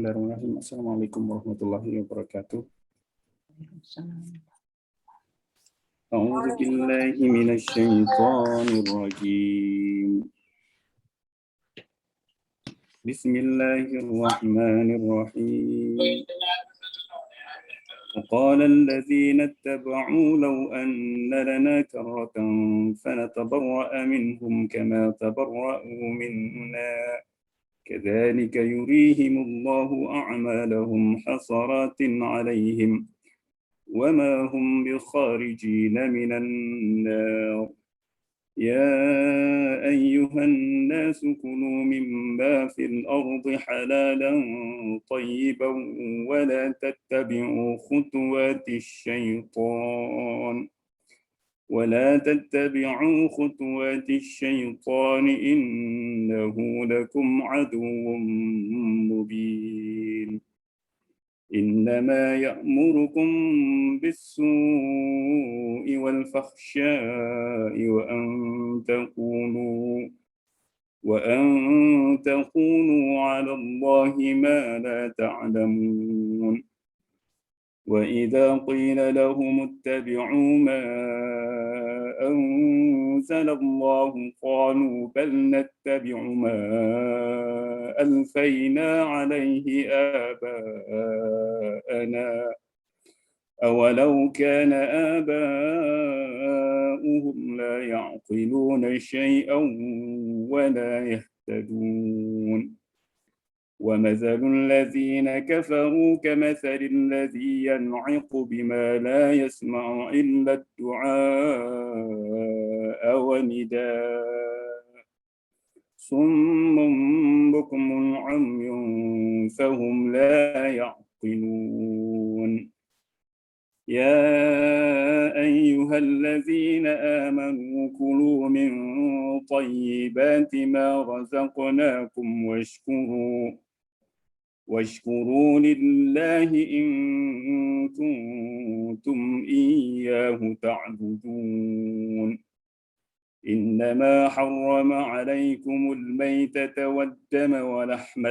Bismillahirrahmanirrahim. Assalamualaikum warahmatullahi wabarakatuh. A'udzu billahi minasy syaithanir rajim. Bismillahirrahmanirrahim. وقال الذين اتبعوا لو أن لنا كرة فنتبرأ منهم كما تبرأوا منا كذلك يريهم الله أعمالهم حسرات عليهم وما هم بخارجين من النار يا أيها الناس كلوا مما في الأرض حلالا طيبا ولا تتبعوا خطوات الشيطان إنه لكم عدو مبين إنما يأمركم بالسوء والفحشاء وأن تقولوا على الله ما لا تعلمون وإذا قيل لهم اتبعوا ما أنزل الله قالوا بل نتبع ما ألفينا عليه آباءنا أولو كان آباؤهم لا يعقلون شيئا ولا يهتدون ومثل الذين كفروا كمثل الذي ينعق بما لا يسمع إلا الدعاء ونداء صم بكم عمي فهم لا يعقلون يا أيها الذين آمنوا كلوا من طيبات ما رزقناكم واشكروا لله إن كنتم إياه تعبدون إنما حرم عليكم الميتة والدم ولحم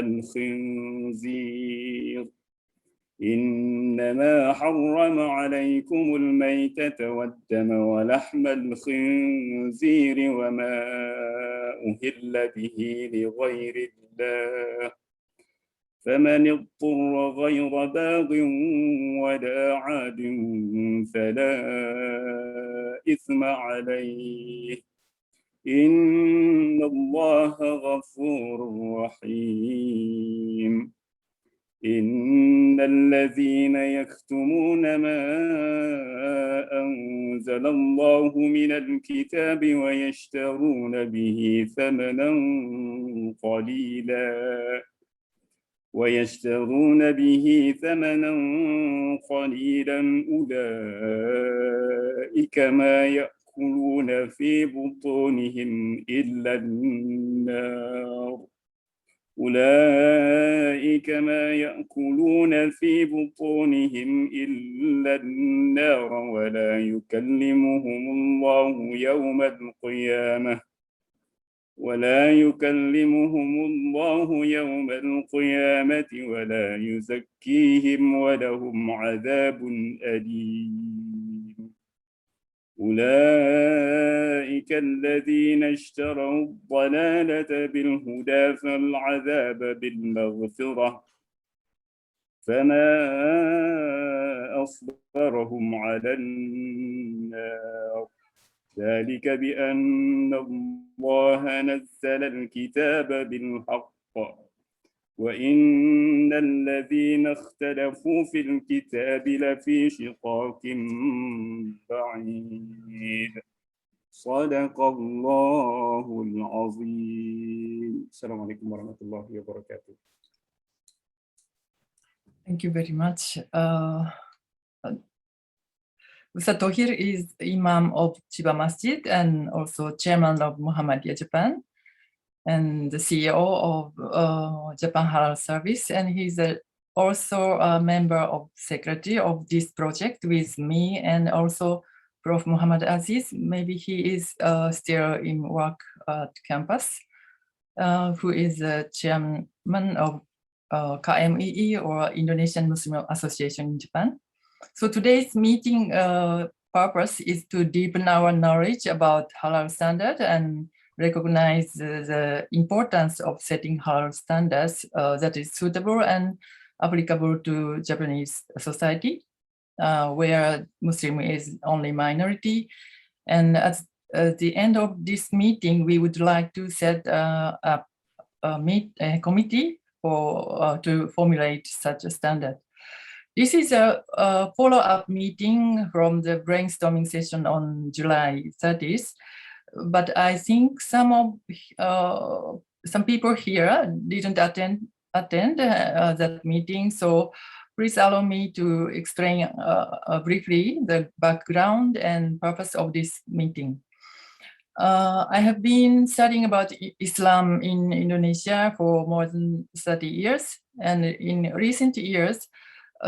الخنزير وما أهل به لغير الله فمن اضطر غير باغ ولا عاد فلا إثم عليه إن الله غفور رحيم إن الذين يكتمون ما أنزل الله من الكتاب ويشترون به ثمنا قليلا أولئك ما يأكلون في بطونهم إلا النار ولا يكلمهم الله يوم القيامة ولا يزكيهم ولهم عذاب أليم أولئك الذين اشتروا الضلالة بالهدى فالعذاب بالمغفرة فما أصبرهم على النار ذلك بأن الله نزل الكتاب بالحق وإن الذين اختلفوا في الكتاب لفي شقاق بعيد صدق الله العظيم. السلام عليكم ورحمة الله وبركاته. Thank you very much. Ustad Tohir is Imam of Chiba Masjid and also Chairman of Muhammadiyah Japan and the CEO of Japan Halal Service, and he's also a member of secretary of this project with me and also Prof. Muhammad Aziz. Maybe he is still in work at campus, who is the chairman of KMEE, or Indonesian Muslim Association in Japan. So today's meeting purpose is to deepen our knowledge about halal standard and recognize the importance of setting halal standards that is suitable and applicable to Japanese society, where Muslim is only minority. And at the end of this meeting, we would like to set up a committee for to formulate such a standard. This is a follow-up meeting from the brainstorming session on July 30th, but I think some people here didn't attend that meeting, so please allow me to explain briefly the background and purpose of this meeting. I have been studying about Islam in Indonesia for more than 30 years, and in recent years,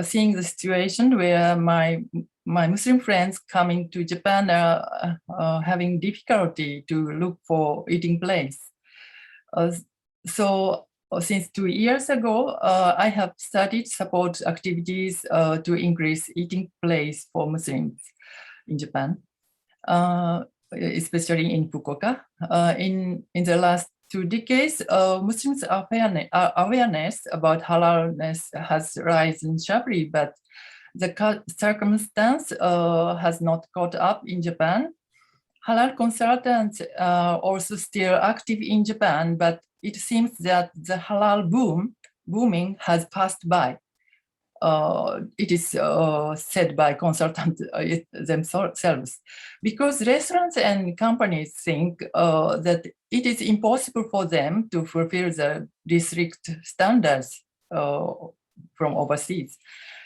seeing the situation where my Muslim friends coming to Japan are having difficulty to look for eating place. So since 2 years ago, I have started support activities to increase eating place for Muslims in Japan, especially in Fukuoka. In the last 2 decades, Muslims' awareness about halalness has risen sharply, but the circumstance has not caught up in Japan. Halal consultants are also still active in Japan, but it seems that the halal booming has passed by. It is said by consultants themselves, because restaurants and companies think that it is impossible for them to fulfill the district standards from overseas.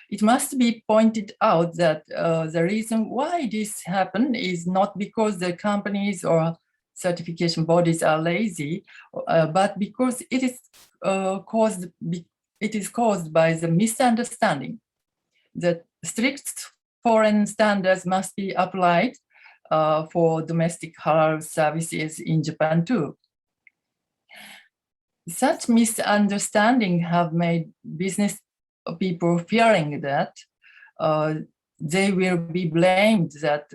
It must be pointed out that the reason why this happened is not because the companies or certification bodies are lazy, but because it is caused by the misunderstanding that strict foreign standards must be applied for domestic halal services in Japan too. Such misunderstanding have made business people fearing that they will be blamed that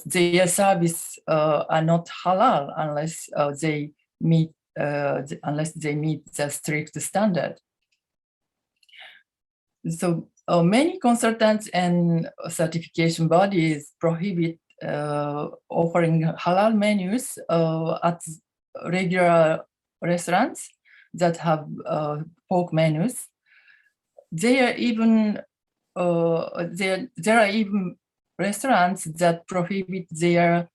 their service are not halal unless they meet the strict standard. So many consultants and certification bodies prohibit offering halal menus at regular restaurants that have pork menus. There are even restaurants that prohibit their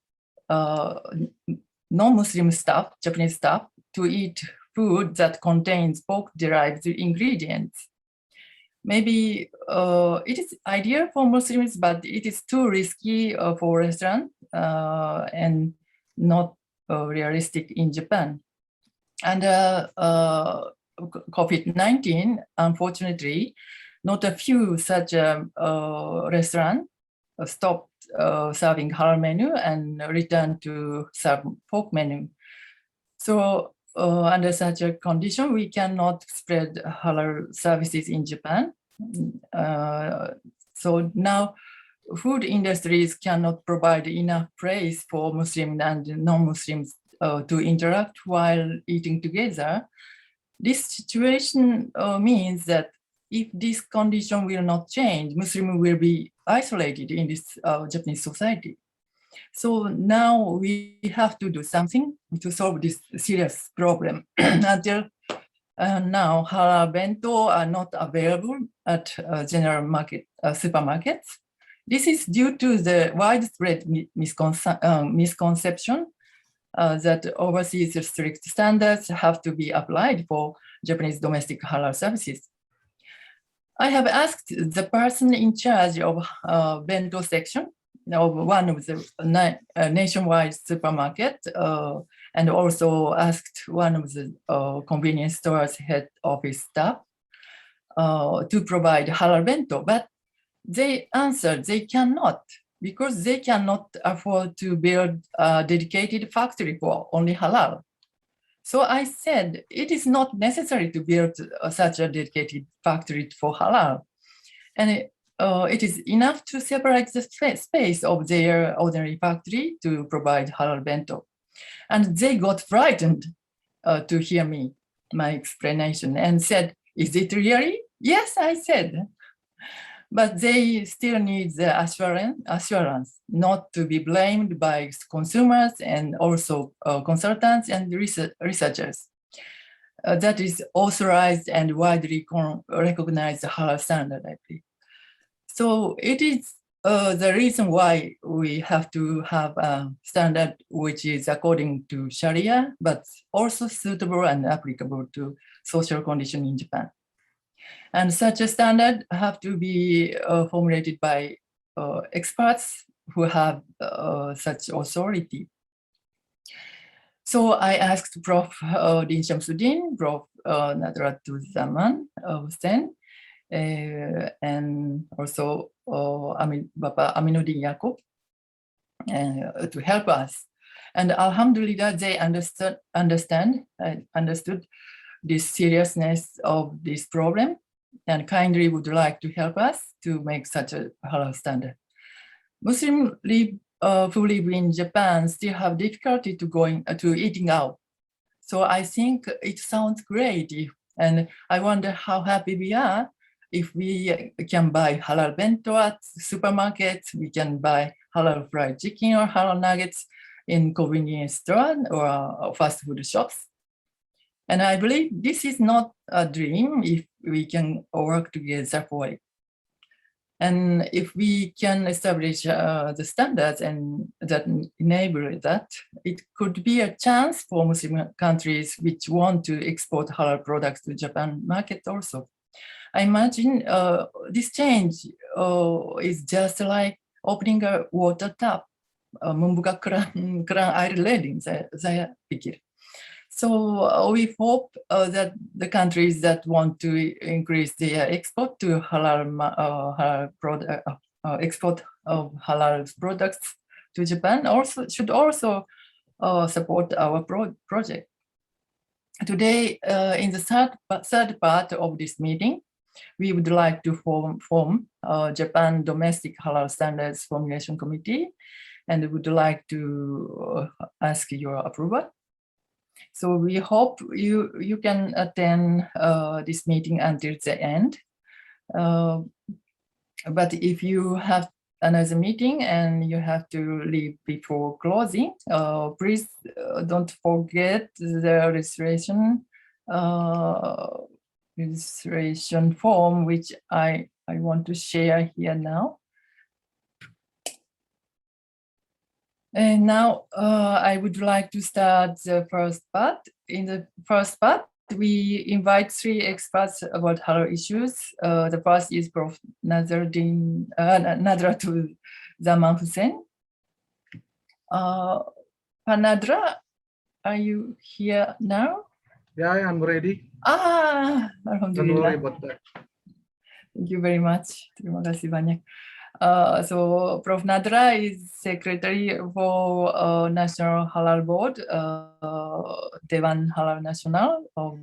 non-Muslim staff, Japanese staff, to eat food that contains pork-derived ingredients. Maybe it is ideal for Muslims, but it is too risky for restaurants and not realistic in Japan. And COVID-19, unfortunately, not a few such restaurants stopped serving halal menu and returned to serve pork menu. So under such a condition, we cannot spread halal services in Japan. So now food industries cannot provide enough praise for Muslim and non-Muslims to interact while eating together. This situation means that if this condition will not change, Muslims will be isolated in this Japanese society. So now we have to do something to solve this serious problem. Until now, halal bento are not available at general market supermarkets. This is due to the widespread misconception that overseas strict standards have to be applied for Japanese domestic halal services. I have asked the person in charge of bento section of one of the nationwide supermarket, and also asked one of the convenience stores head office staff to provide halal bento, but they answered they cannot, because they cannot afford to build a dedicated factory for only halal. So I said, it is not necessary to build such a dedicated factory for halal. And it is enough to separate the space of their ordinary factory to provide halal bento. And they got frightened to hear my explanation and said, is it really? Yes, I said. But they still need the assurance not to be blamed by consumers and also consultants and researchers. That is authorized and widely recognized halal standard, I believe. So it is the reason why we have to have a standard which is according to Sharia, but also suitable and applicable to social condition in Japan. And such a standard have to be formulated by experts who have such authority. So I asked Prof. Din Shamsuddin, Prof. Nadratul Zaman Hussain, and also Bapak Aminuddin Yaakob to help us. And Alhamdulillah, they understood this seriousness of this problem and kindly would like to help us to make such a halal standard. Muslims who live in Japan still have difficulty to eating out. So I think it sounds great, and I wonder how happy we are if we can buy halal bento at supermarkets, we can buy halal fried chicken or halal nuggets in convenience store or fast food shops. And I believe this is not a dream if we can work together for it. And if we can establish the standards and that enable that, it could be a chance for Muslim countries which want to export halal products to Japan market also. I imagine this change is just like opening a water tap, membuka keran air ledeng, saya pikir. So we hope that the countries that want to increase their export to export of halal products to Japan should also support our project. Today, in the third part of this meeting, we would like to form Japan Domestic Halal Standards Formulation Committee, and would like to ask your approval. So we hope you can attend this meeting until the end. But if you have another meeting and you have to leave before closing, please don't forget the registration form, which I want to share here now. And now I would like to start the first part. In the first part, we invite 3 experts about halal issues. The first is Prof. Nadratul Zaman Hussain. Panadra, are you here now? Yeah, I'm ready. Alhamdulillah. Don't worry about that. Thank you very much. Terima kasih banyak. So Prof. Nadra is secretary for National Halal Board, Dewan Halal Nasional of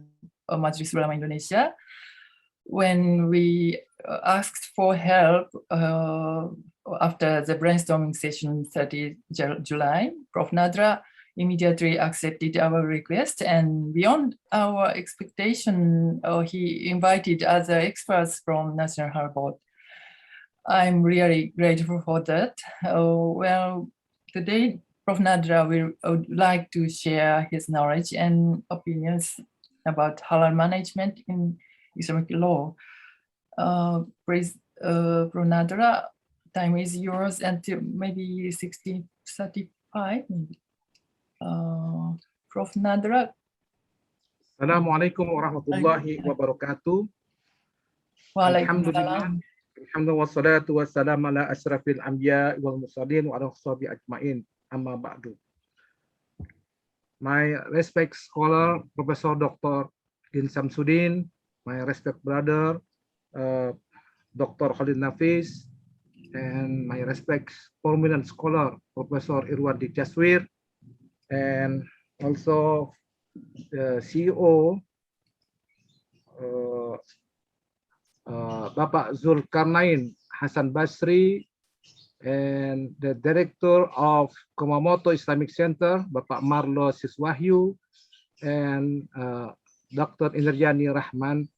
Majelis Ulama Indonesia. When we asked for help after the brainstorming session 30 July, Prof. Nadra immediately accepted our request, and beyond our expectation, he invited other experts from National Halal Board. I'm really grateful for that. Well, today, Prof. Nadra would like to share his knowledge and opinions about halal management in Islamic law. Please, Prof. Nadra, time is yours until maybe 16:35. Prof. Nadra. Assalamualaikum warahmatullahi wabarakatuh. Waalaikumsalam. Alhamdulillah wassalatu wassalamu ala asyrafil anbiya wal mursalin wa ala sahbihi ajmain, amma ba'du. My respect scholar Professor Dr. Din Shamsuddin, my respect brother Dr. Khalid Nafis, and my respect prominent scholar Professor Irwandi Jaswir, and also the CEO Bapak Zulkarnain Hasan Basri, and the Director of Kumamoto Islamic Center, Bapak Marlo Siswahyu, and Dr. Indrajani Rahman.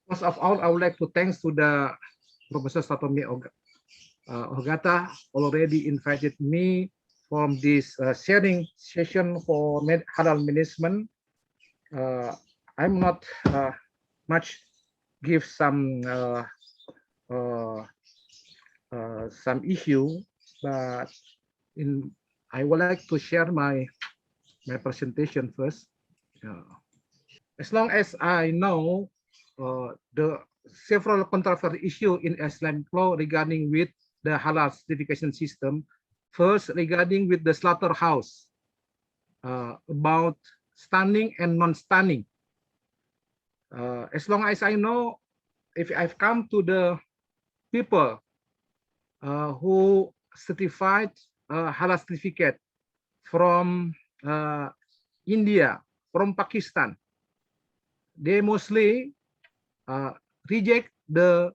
First of all, I would like to thanks to the Professor Satomi Ogata already invited me from this sharing session for halal management. I'm not much give some issue, but I would like to share my presentation first. As long as I know the several controversial issue in Islamic law regarding with the halal certification system. First, regarding with the slaughterhouse, about stunning and non-stunning. As long as I know, if I've come to the people who certified halal certificate from India, from Pakistan, they mostly reject the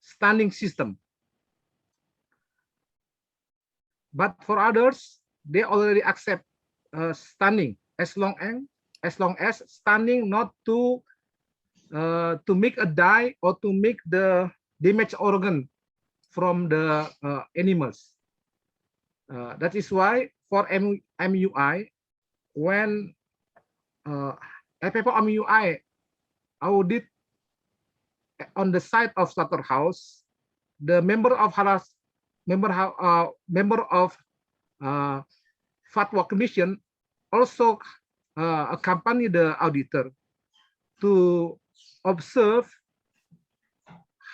stunning system. But for others, they already accept stunning as long as stunning not to make a dye or to make the damaged organ from the animals. That is why for MUI, when FFO MUI audit on the site of slaughterhouse, the member of Fatwa Commission also accompany the auditor to observe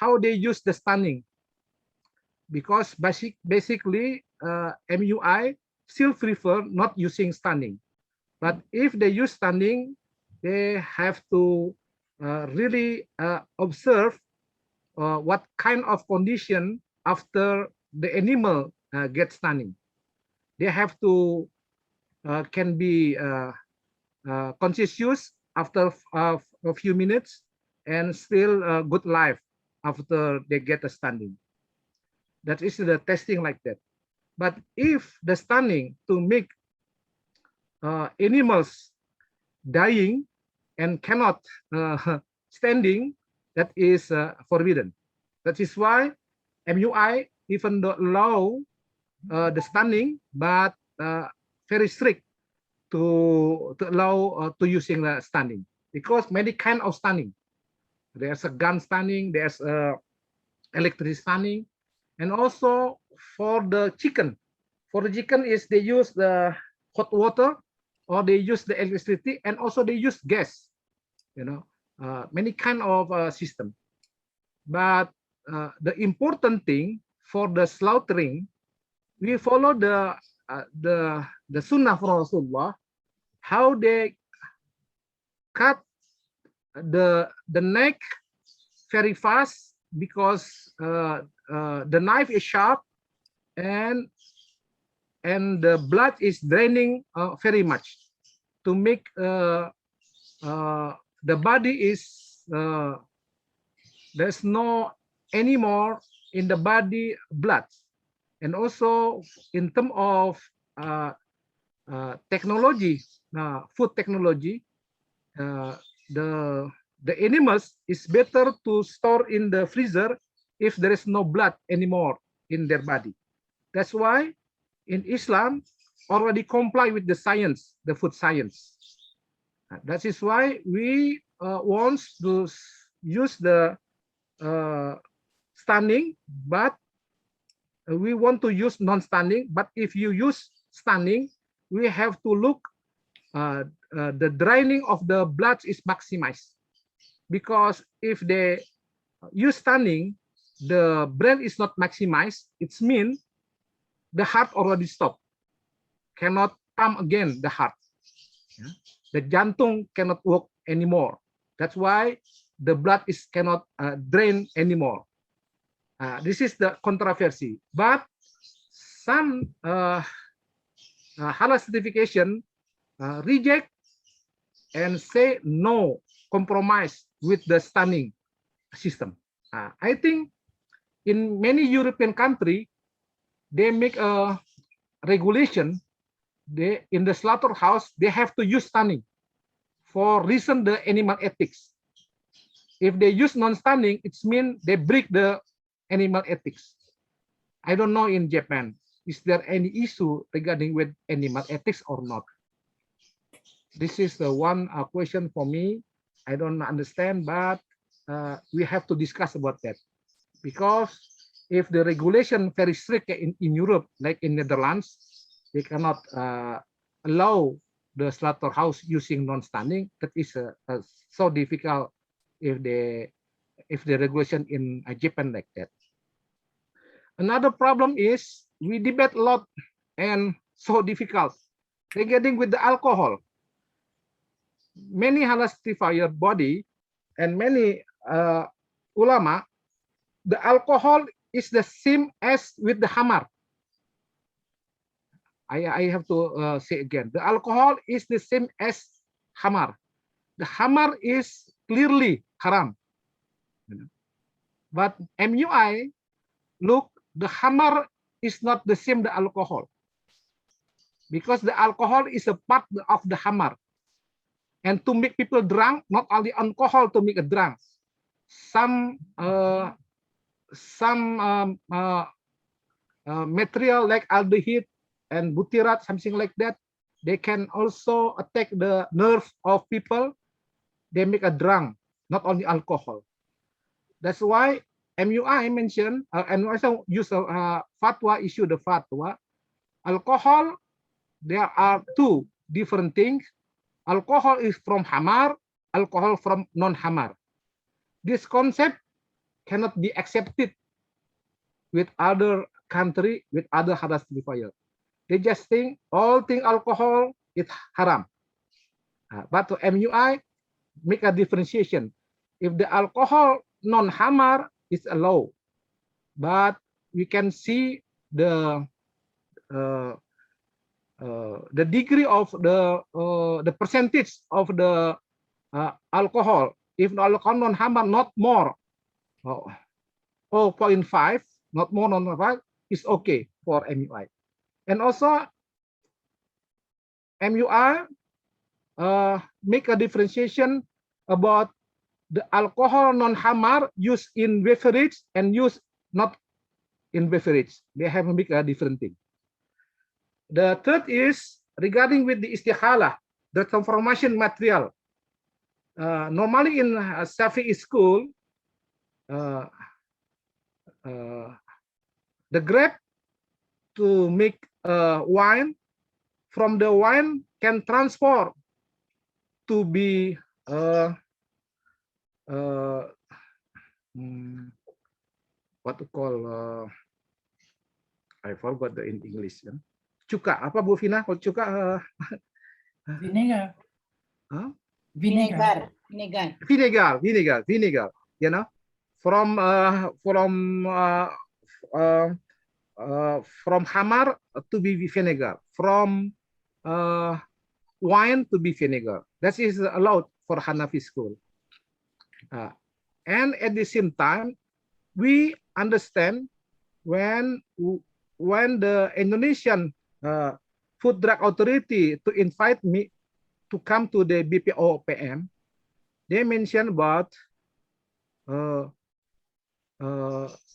how they use the stunning, because basically MUI still prefer not using stunning, but if they use stunning, they have to really observe what kind of condition after the animal gets stunning. They have to can be conscious after a few minutes and still good life after they get a stunning. That is the testing like that. But if the stunning to make animals dying and cannot standing, that is forbidden. That is why MUI even though allow the stunning, but very strict to allow to using the stunning, because many kind of stunning. There's a gun stunning, there's electric stunning, and also for the chicken. For the chicken is they use the hot water or they use the electricity, and also they use gas. You know, many kind of system. But the important thing for the slaughtering, we follow the sunnah from Rasulullah, how they cut the neck very fast, because the knife is sharp and the blood is draining very much, to make the body is there's no anymore in the body blood. And also in terms of technology, food technology, the animals is better to store in the freezer if there is no blood anymore in their body. That's why in Islam already comply with the science, the food science. That is why we want to use the stunning, but we want to use non-stunning. But if you use stunning, we have to look the draining of the blood is maximized, because if they use stunning, the brain is not maximized. It means the heart already stopped, cannot pump again the heart. The jantung cannot work anymore. That's why the blood is cannot drain anymore. This is the controversy. But some halal certification reject and say no compromise with the stunning system. I think in many European countries, they make a regulation. They in the slaughterhouse they have to use stunning for reason the animal ethics. If they use non-stunning, it means they break the animal ethics. I don't know in Japan, is there any issue regarding with animal ethics or not? This is the one question for me. I don't understand, but we have to discuss about that. Because if the regulation very strict in Europe, like in Netherlands, they cannot allow the slaughterhouse using non-stunning. That is so difficult if the regulation in Japan like that. Another problem is we debate a lot and so difficult regarding with the alcohol. Many halal certified body and many ulama, the alcohol is the same as with the hamar. I have to say again, the alcohol is the same as hamar. The hamar is clearly haram. But MUI, look, the hamar is not the same the alcohol. Because the alcohol is a part of the hamar. And to make people drunk, not only alcohol to make a drunk. Some material like aldehyde and butyrat, something like that, they can also attack the nerve of people. They make a drunk, not only alcohol. That's why MUI mentioned, and also use fatwa, issue the fatwa. Alcohol, there are two different things. Alcohol is from hamar, alcohol from non-hamar. This concept cannot be accepted with other country, with other halal certifier. They just think all thing alcohol is haram. But to MUI, make a differentiation. If the alcohol non-hamar is allowed, but we can see the degree of the percentage of the alcohol. If the alcohol non-hamar not more 0.5, not more than 0.5, is okay for MUI. And also MUI make a differentiation about the alcohol non-hamar used in beverage and used not in beverage. They have to make a different thing. The third is regarding with the istihalah, the transformation material. Normally in Shafi'i school, the grape to make wine, from the wine can transform to be what to call I forgot the in English. Cuka, apa Bu Vina? Kalau cuka Vinegar. huh? Vinegar. Vinegar. You know, from hamar to be vinegar, from wine to be vinegar. That is allowed for Hanafi school. And at the same time, we understand when the Indonesian Food Drug Authority to invite me to come to the BPOPM, they mentioned about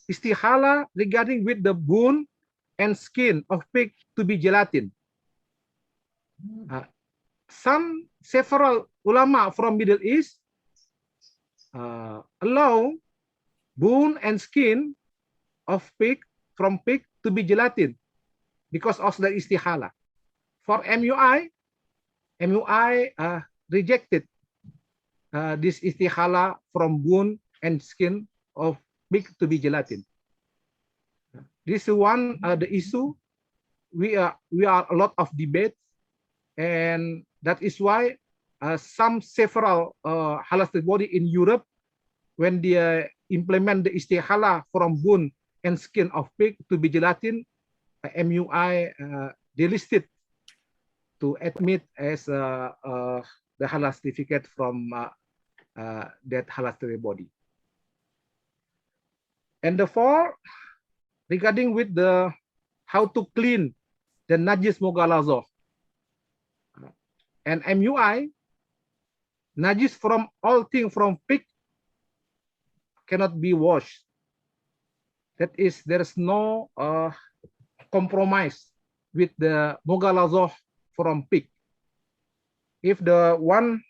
istihala regarding with the bone and skin of pig to be gelatin. Several ulama from Middle East allow bone and skin of pig from pig to be gelatin because of the istihala. For MUI rejected this istihala from bone and skin of pig to be gelatin. This is one the issue. We are a lot of debate, and that is why several halal body in Europe, when they implement the istihala from bone and skin of pig to be gelatin, MUI they listed to admit as the halal certificate from that halal certificate body. And therefore, regarding with the how to clean the najis mughalazoh and MUI, najis from all things from pig cannot be washed. That is, there is no compromise with the mughalazoh from pig. If the one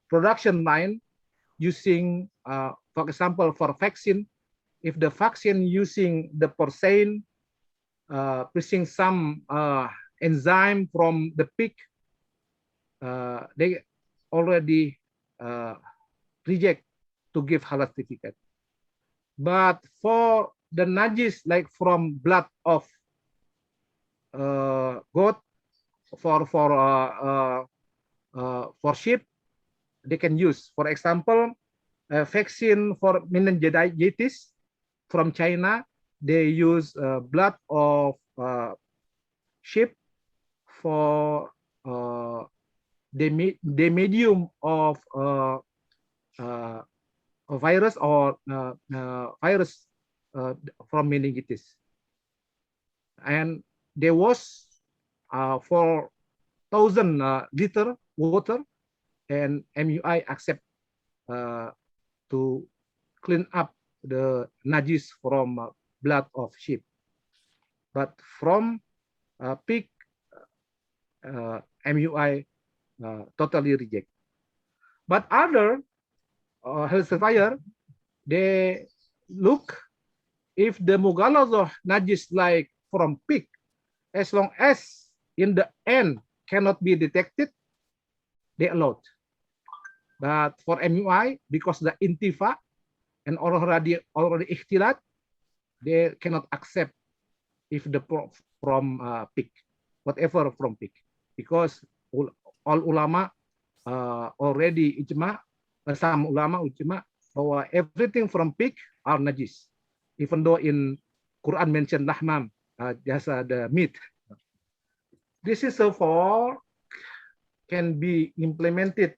production line using, for example, for vaccine, if the vaccine using the porcine, using some enzyme from the pig, they already reject to give halal certificate. But for the najis, like from blood of goat, for sheep, they can use. For example, vaccine for meningitis from China, they use blood of sheep for the medium of a virus or virus from meningitis, and there was 4,000 liter water, and MUI accept to clean up the najis from blood of sheep, but from pig, MUI totally reject. But other health certifier, they look if the mughalazoh najis like from pig, as long as in the end cannot be detected, they allowed. But for MUI, because the intifa and already ikhtilat, they cannot accept if the from pig, whatever from pig, because all ulama already ijma, some ulama ijma bahwa everything from pig are najis, even though in Quran mentioned lahmam, just the meat. This is so far can be implemented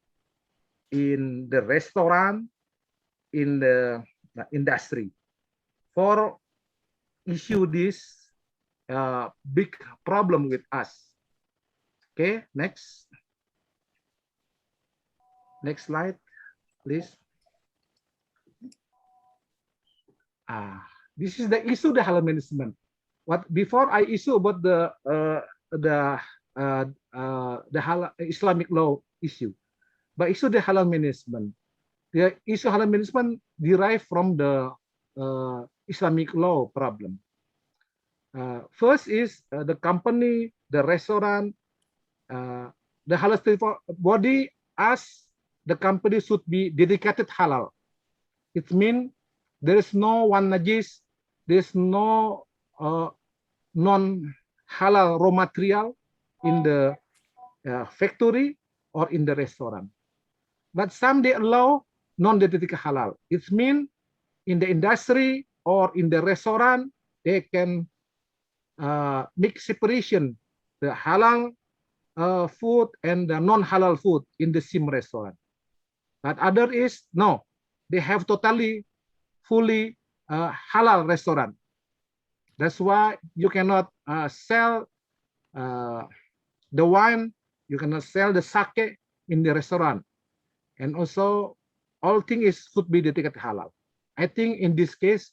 in the restaurant, in the industry. For issue this big problem with us. Okay, next slide, please. This is the issue the halal management. What before I issue about the halal Islamic law issue, but issue the halal management. The issue halal management derived from the Islamic law problem. First is the company, the restaurant, the halal body asks the company should be dedicated halal. It means there is no one najis, there is no non-halal raw material in the factory or in the restaurant. But some they allow non-dedicated halal. It means in the industry or in the restaurant, they can make separation, the halal food and the non-halal food in the same restaurant. But other is, no, they have totally, fully halal restaurant. That's why you cannot sell the wine, you cannot sell the sake in the restaurant. And also, all things should be dedicated halal. I think in this case,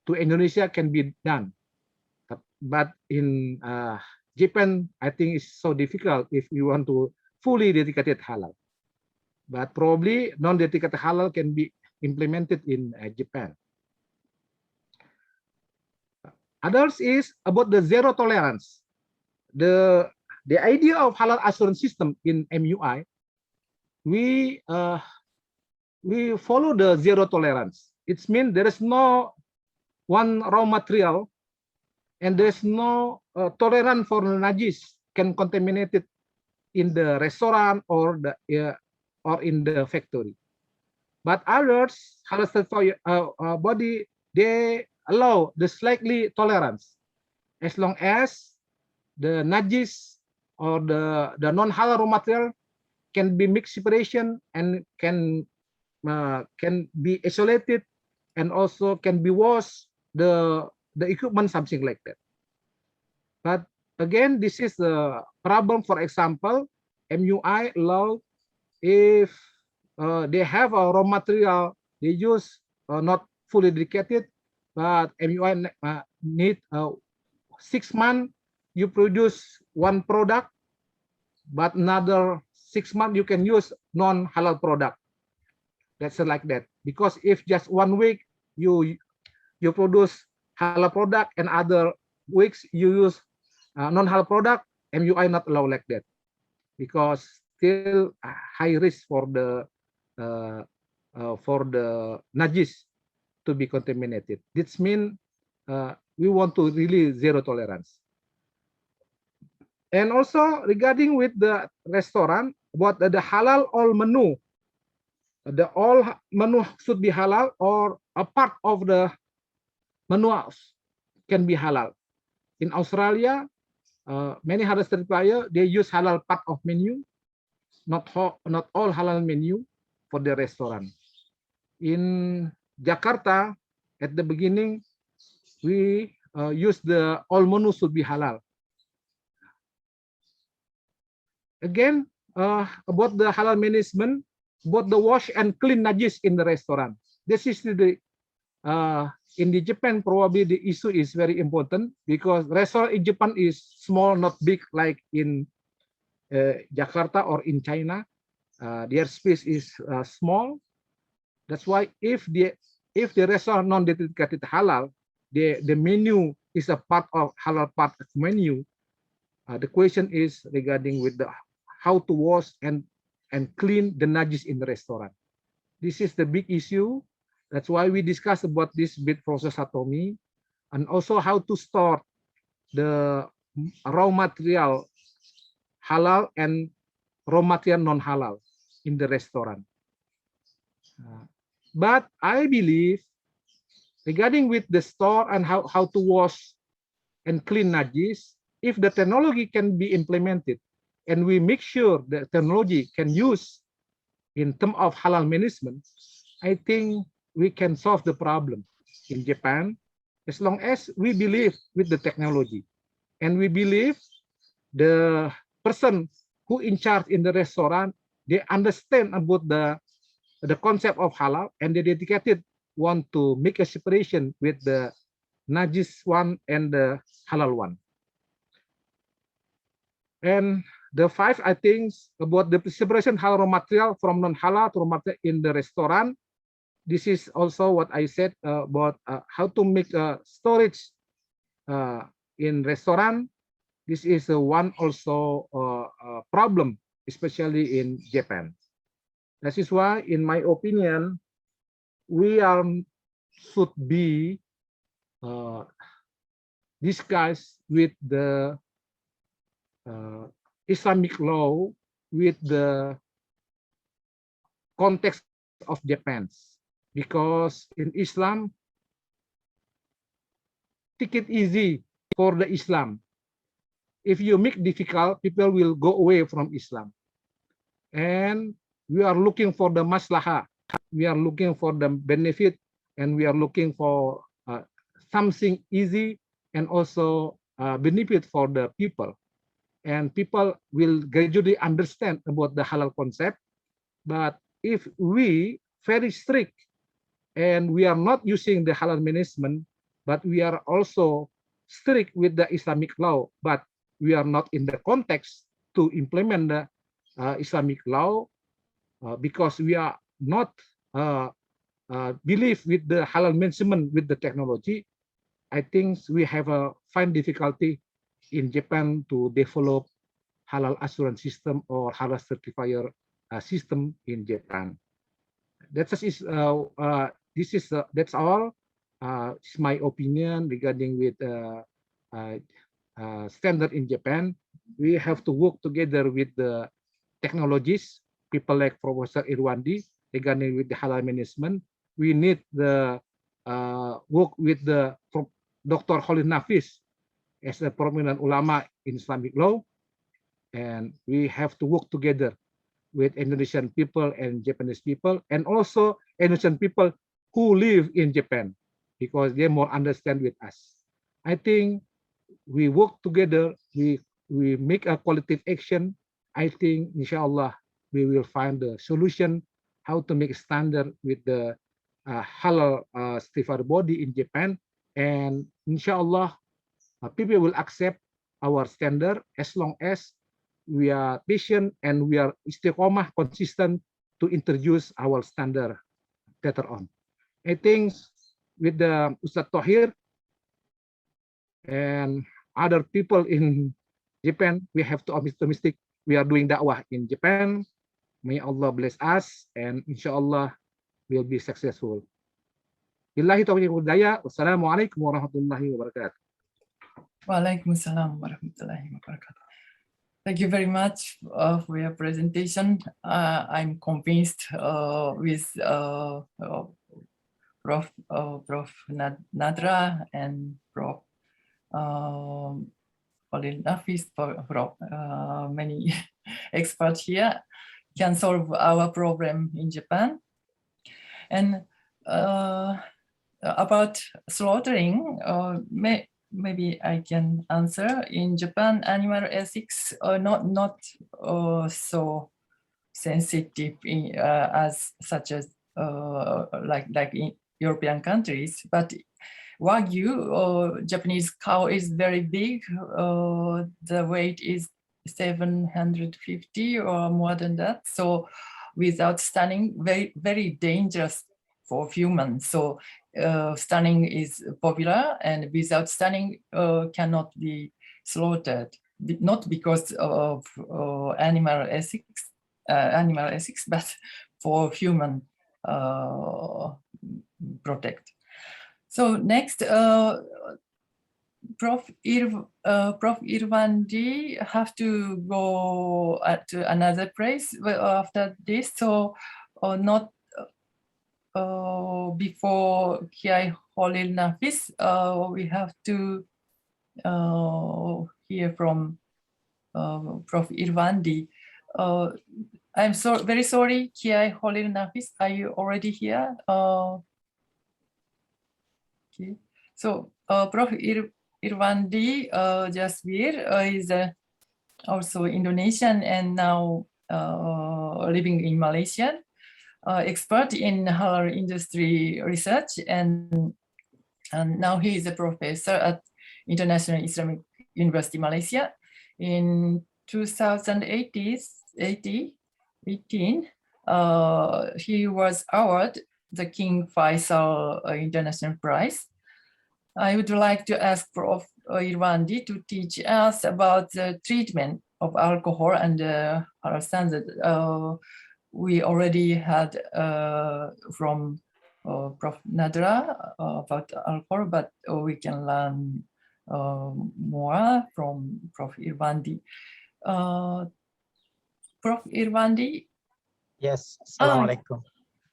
to Indonesia can be done. But in Japan, I think it's so difficult if you want to fully dedicated halal. But probably non-dedicated halal can be implemented in Japan. Others is about the zero tolerance. The idea of halal assurance system in MUI, we follow the zero tolerance. It means there is no one raw material and there's no tolerance for najis can contaminate it in the restaurant or in the factory. But others, halal body, they allow the slightly tolerance as long as the najis or the non-halal raw material can be mixed separation and can be isolated and also can be washed the equipment, something like that. But again, this is the problem. For example, MUI allow if they have a raw material they use not fully dedicated, but MUI need 6 months you produce one product, but another 6 months you can use non-halal product. That's like that. Because if just 1 week you produce halal product and other weeks you use non-halal product, MUI not allow like that, because still high risk for the najis to be contaminated. This means we want to really zero tolerance. And also regarding with the restaurant, about the halal all menu, the all menu should be halal or a part of the menu can be halal. In Australia, many halal suppliers they use halal part of menu, not all halal menu for the restaurant. In Jakarta, at the beginning, we use the all menu should be halal. Again, about the halal management, about the wash and clean najis in the restaurant. This is the in the Japan probably the issue is very important because restaurant in Japan is small, not big like in Jakarta or in China. Their space is small. That's why if the restaurant non-dedicated halal, the menu is a part of halal part of menu. The question is regarding with the how to wash and clean the najis in the restaurant. This is the big issue. That's why we discuss about this bit process atomy and also how to store the raw material halal and raw material non-halal in the restaurant. But I believe regarding with the store and how to wash and clean najis, if the technology can be implemented and we make sure the technology can use in terms of halal management, I think we can solve the problem in Japan as long as we believe with the technology and we believe the person who in charge in the restaurant, they understand about the concept of halal and they dedicated want to make a separation with the najis one and the halal one. And the 5, I think, about the separation halal raw material from non-halal to raw material in the restaurant. This is also what I said about how to make a storage in restaurant. This is one also problem, especially in Japan. That is why, in my opinion, we should be discussed with the Islamic law with the context of Japan, because in Islam, take it easy for the Islam. If you make difficult, people will go away from Islam. And we are looking for the maslahah. We are looking for the benefit, and we are looking for something easy and also benefit for the people. And people will gradually understand about the halal concept. But if we very strict and we are not using the halal management, but we are also strict with the Islamic law, but we are not in the context to implement the Islamic law because we are not believe with the halal management with the technology, I think we have a fine difficulty in Japan to develop halal assurance system or halal certifier system in Japan. That's all. It's my opinion regarding with standard in Japan. We have to work together with the technologies, people like Professor Irwandi regarding with the halal management. We need the work with the Dr. Khalid Nafis as a prominent ulama in Islamic law, and we have to work together with Indonesian people and Japanese people, and also Indonesian people who live in Japan, because they more understand with us. I think we work together, we make a collective action. I think, inshallah, we will find the solution how to make standard with the halal certified body in Japan, and inshallah, people will accept our standard as long as we are patient and we are istiqomah, consistent to introduce our standard later on. I think with the Ustadz Thohir and other people in Japan, we have to optimistic. We are doing da'wah in Japan. May Allah bless us, and inshallah we'll be successful. Billahi taufiq wal hidayah. Wassalamualaikum warahmatullahi wabarakatuh. Waalaikumsalam warahmatullahi wabarakatuh. Thank you very much for your presentation. I'm convinced with Prof. Nadra and Prof. Khalil Nafis, Prof. Many experts here can solve our problem in Japan. And about slaughtering, maybe I can answer. In Japan, animal ethics are not so sensitive as such as like in European countries, but Wagyu, Japanese cow, is very big. The weight is 750 or more than that. So without stunning, very, very dangerous for humans. So stunning is popular, and without stunning cannot be slaughtered. Not because of animal ethics, but for human protect. So next, Prof. Irvandi have to go to another place after this. So not before Kiai Khalil Nafis, we have to hear from Prof. Irvandi. I'm very sorry, Kiai Khalil Nafis, are you already here? Okay. So Prof. Irvandi Jasbir is also Indonesian and now living in Malaysia, expert in halal industry research, and now he is a professor at International Islamic University Malaysia. In 2018, he was awarded the King Faisal International Prize. I would like to ask Prof. Irvandi to teach us about the treatment of alcohol and halal standard. We already had from Prof. Nadra about alcohol, but we can learn more from Prof. Irvandi. Prof. Irvandi? Yes, Assalamualaikum.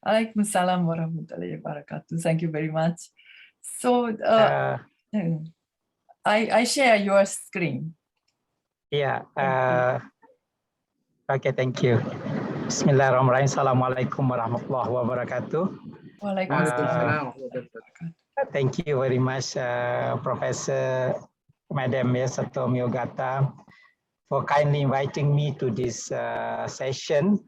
Waalaikumsalam warahmatullahi wabarakatuh. Thank you very much. So I share your screen. Yeah. Okay, thank you. Bismillahirrahmanirrahim. Assalamualaikum warahmatullahi wabarakatuh. Waalaikumsalam. Thank you very much, Professor Madam Satomi Ogata, for kindly inviting me to this session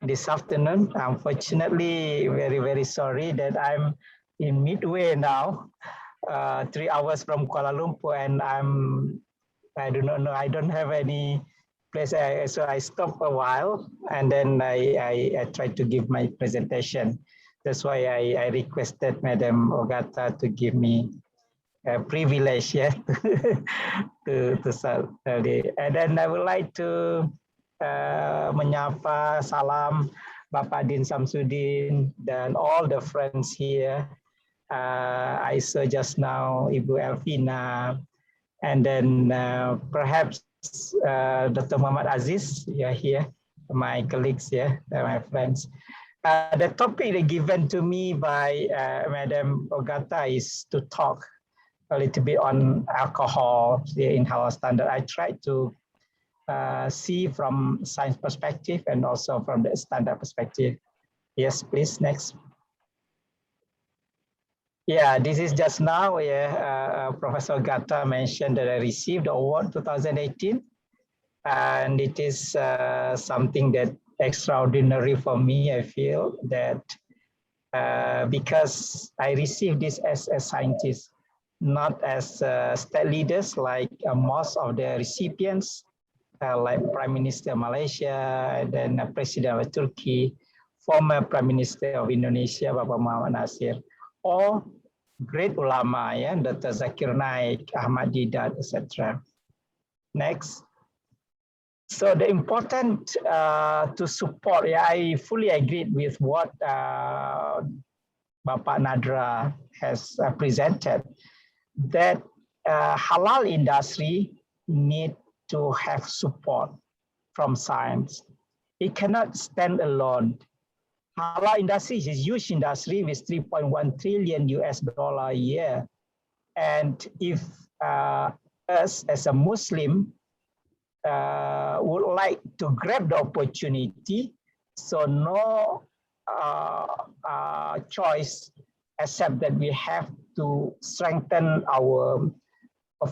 this afternoon. Unfortunately, very, very sorry that I'm in midway now, 3 hours from Kuala Lumpur, and I do not know, I don't have any place, so I stopped a while, and then I tried to give my presentation. That's why I requested Madam Ogata to give me a privilege, yeah, to start early. And then I would like to menyapa salam Bapak Din Samsudin dan all the friends here. I saw just now Ibu Elvina, and then perhaps Dr. Muhammad Aziz, you are here, my colleagues here, my friends. The topic given to me by Madam Ogata is to talk a little bit on alcohol in halal standard. I tried to see from science perspective and also from the standard perspective. Yes, please, next. Yeah, this is just now, Professor Gatta mentioned that I received the award 2018. And it is something that extraordinary for me. I feel that because I received this as a scientist, not as state leaders like most of the recipients, like Prime Minister of Malaysia, and then President of Turkey, former Prime Minister of Indonesia, Bapak Muhammad Nasir, or great ulama, Dr. Zakir Naik, Ahmad Didat, etc. Next. So the important to support, I fully agree with what Bapak Nadra has presented, that halal industry need to have support from science. It cannot stand alone. Halal industry is a huge industry with $3.1 trillion a year. And if us as a Muslim would like to grab the opportunity, so no choice except that we have to strengthen our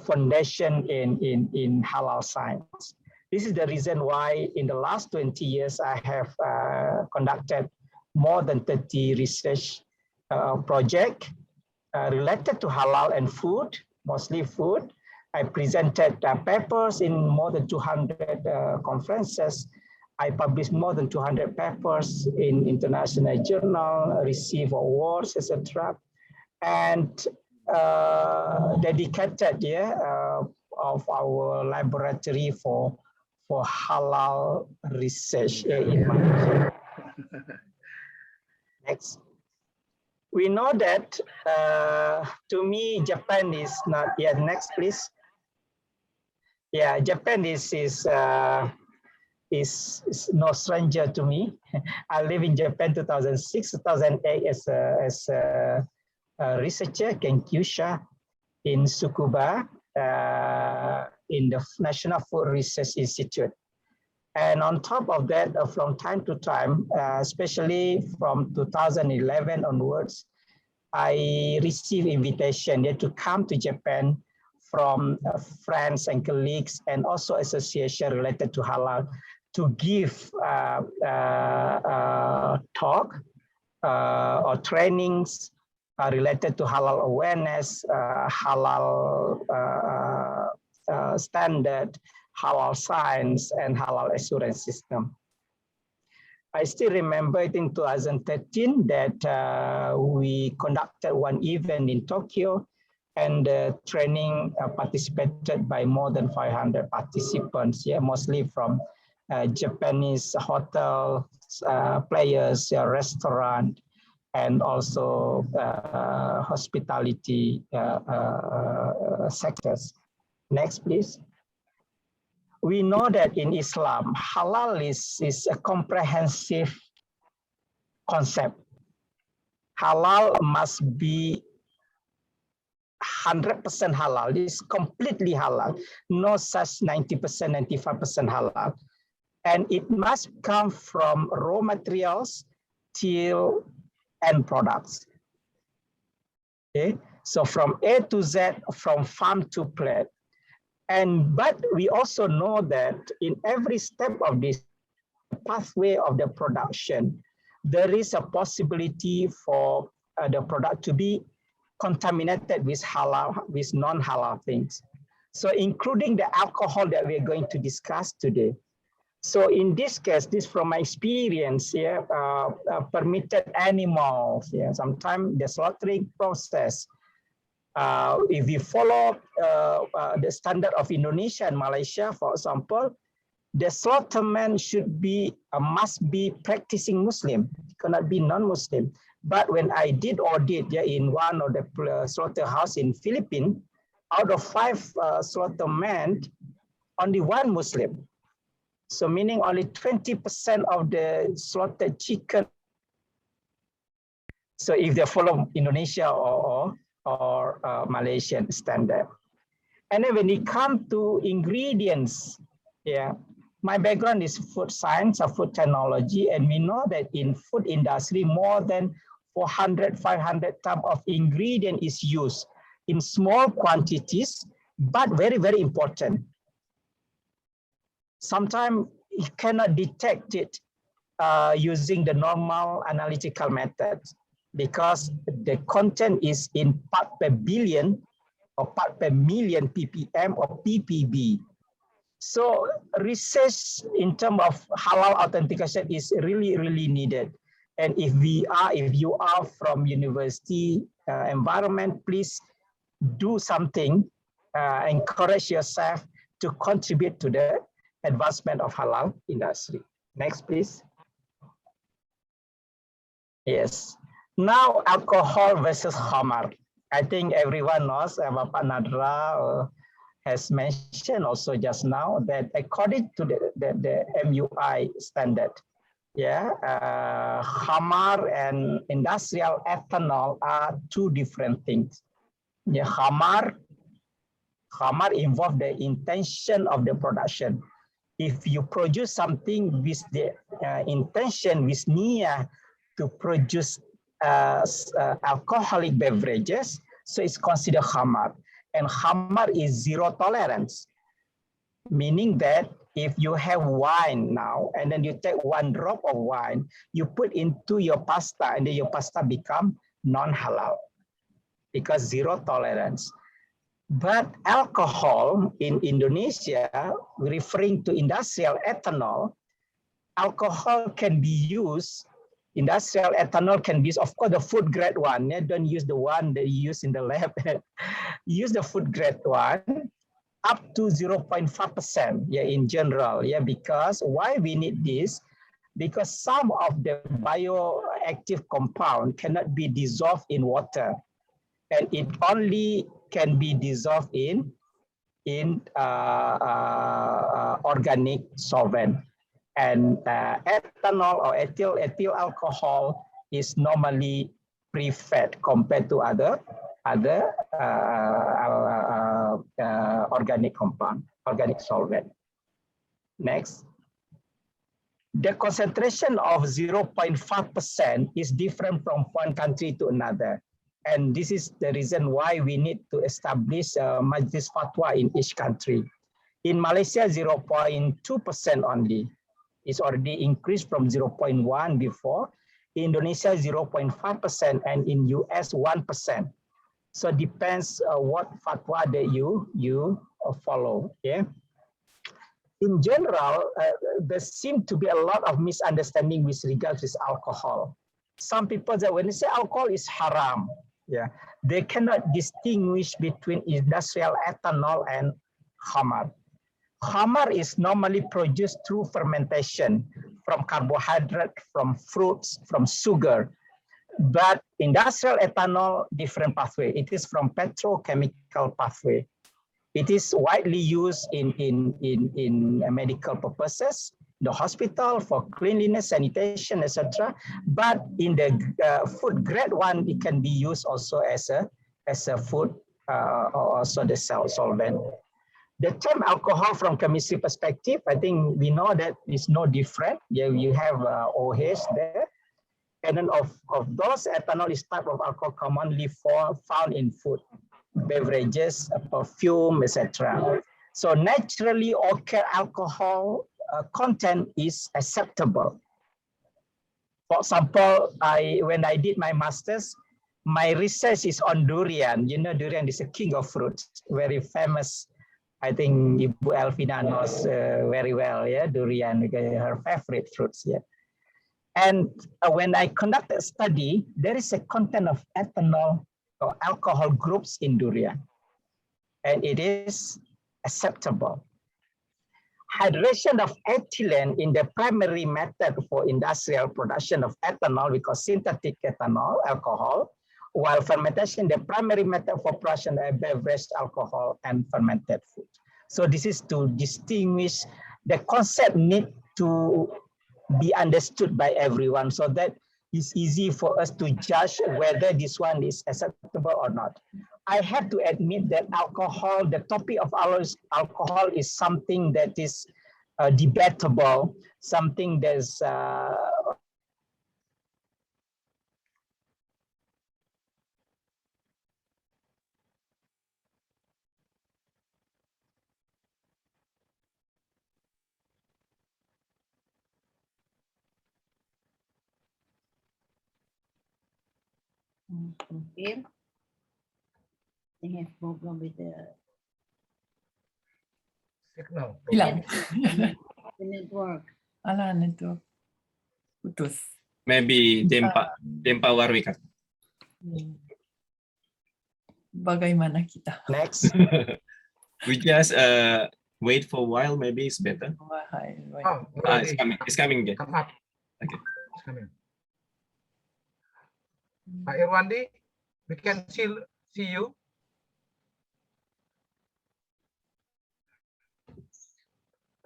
foundation in halal science. This is the reason why in the last 20 years I have conducted more than 30 research projects related to halal and food, mostly food. I presented papers in more than 200 conferences. I published more than 200 papers in international journal, received awards, etc. And dedicated of our laboratory for halal research in Malaysia. Next. We know that to me, Japan is not yet. Next, please. Yeah, Japan is no stranger to me. I live in Japan 2006, 2008 as a researcher, Kenkyusha, in Tsukuba, in the National Food Research Institute. And on top of that, from time to time, especially from 2011 onwards, I received invitation to come to Japan from friends and colleagues and also association related to halal to give talk or trainings related to halal awareness, halal standard, halal science, and halal assurance system. I still remember it in 2013 that we conducted one event in Tokyo, and the training participated by more than 500 participants, mostly from Japanese hotel players, restaurant, and also hospitality sectors. Next, please. We know that in Islam, halal is a comprehensive concept. Halal must be 100% halal. It's completely halal. No such 90%, 95% halal. And it must come from raw materials till end products. Okay, so from A to Z, from farm to plate. But we also know that in every step of this pathway of the production, there is a possibility for the product to be contaminated with halal, with non-halal things. So including the alcohol that we're going to discuss today. So in this case, this from my experience, permitted animals, sometimes the slaughtering process, if we follow the standard of Indonesia and Malaysia, for example, the slaughterman should be, must be practicing Muslim, cannot be non-Muslim. But when I did audit in one of the slaughterhouse in Philippines, out of 5 slaughtermen, only 1 Muslim. So meaning only 20% of the slaughtered chicken. So if they follow Indonesia or or Malaysian standard. And then when it comes to ingredients, yeah, my background is food science or food technology, and we know that in food industry, more than 400, 500 type of ingredient is used in small quantities, but very, very important. Sometimes you cannot detect it using the normal analytical methods because the content is in part per billion or part per million ppm or ppb. So research in terms of halal authentication is really, really needed. And if you are from university environment, please do something, encourage yourself to contribute to the advancement of halal industry. Next, please. Yes. Now, alcohol versus khamar. I think everyone knows, Bapak Nadra has mentioned also just now that according to the MUI standard, yeah, khamar and industrial ethanol are two different things. Yeah, khamar involves the intention of the production. If you produce something with the intention, with niyyah to produce alcoholic beverages, so it's considered khamar. And khamar is zero tolerance, meaning that if you have wine now, and then you take one drop of wine, you put into your pasta, and then your pasta become non-halal because zero tolerance. But alcohol in Indonesia, referring to industrial ethanol, alcohol can be used. Industrial ethanol can be used, of course, the food grade one. Yeah? Don't use the one that you use in the lab. Use the food grade one up to 0.5%. Yeah, in general. Yeah, because why we need this? Because some of the bioactive compound cannot be dissolved in water, and it only can be dissolved in organic solvent. And ethanol or ethyl alcohol is normally preferred compared to other organic compound, organic solvent. Next. The concentration of 0.5% is different from one country to another. And this is the reason why we need to establish a Majlis Fatwa in each country. In Malaysia, 0.2% only. It's already increased from 0.1 before. In Indonesia, 0.5%, and in US, 1%. So it depends what fatwa that you follow. Yeah. In general, there seems to be a lot of misunderstanding with regards to alcohol. Some people say when they say alcohol is haram, yeah, they cannot distinguish between industrial ethanol and khamar. Khamar is normally produced through fermentation from carbohydrate, from fruits, from sugar. But industrial ethanol, different pathway. It is from petrochemical pathway. It is widely used in medical purposes, the hospital for cleanliness, sanitation, etc. But in the food grade one, it can be used also as a food or also the solvent. The term alcohol from chemistry perspective, I think we know that it's no different. Yeah, you have OH there. And then of those, ethanol is type of alcohol commonly found in food, beverages, perfume, etc. So naturally, occur alcohol content is acceptable. For example, when I did my master's, my research is on durian. You know, durian is a king of fruits, very famous. I think Ibu Elvina knows very well, yeah, durian, her favorite fruits, yeah. And when I conducted a study, there is a content of ethanol or alcohol groups in durian, and it is acceptable. Hydration of ethylene in the primary method for industrial production of ethanol, we call synthetic ethanol, alcohol, while fermentation, the primary method for production of beverage alcohol and fermented food. So this is to distinguish. The concept need to be understood by everyone so that it's easy for us to judge whether this one is acceptable or not. I have to admit that alcohol, the topic of alcohol is something that is debatable, something that's Okay. They have problem with the Signal. Hilang. network. Alah, network putus. Maybe Dempa Warwika. Bagaimana kita? next. We just wait for a while. Maybe it's better. Wahai, wahai. Oh, It's already coming. It's coming. Yeah. come up. Okay. It's coming. Pak Irwandi, we can see you.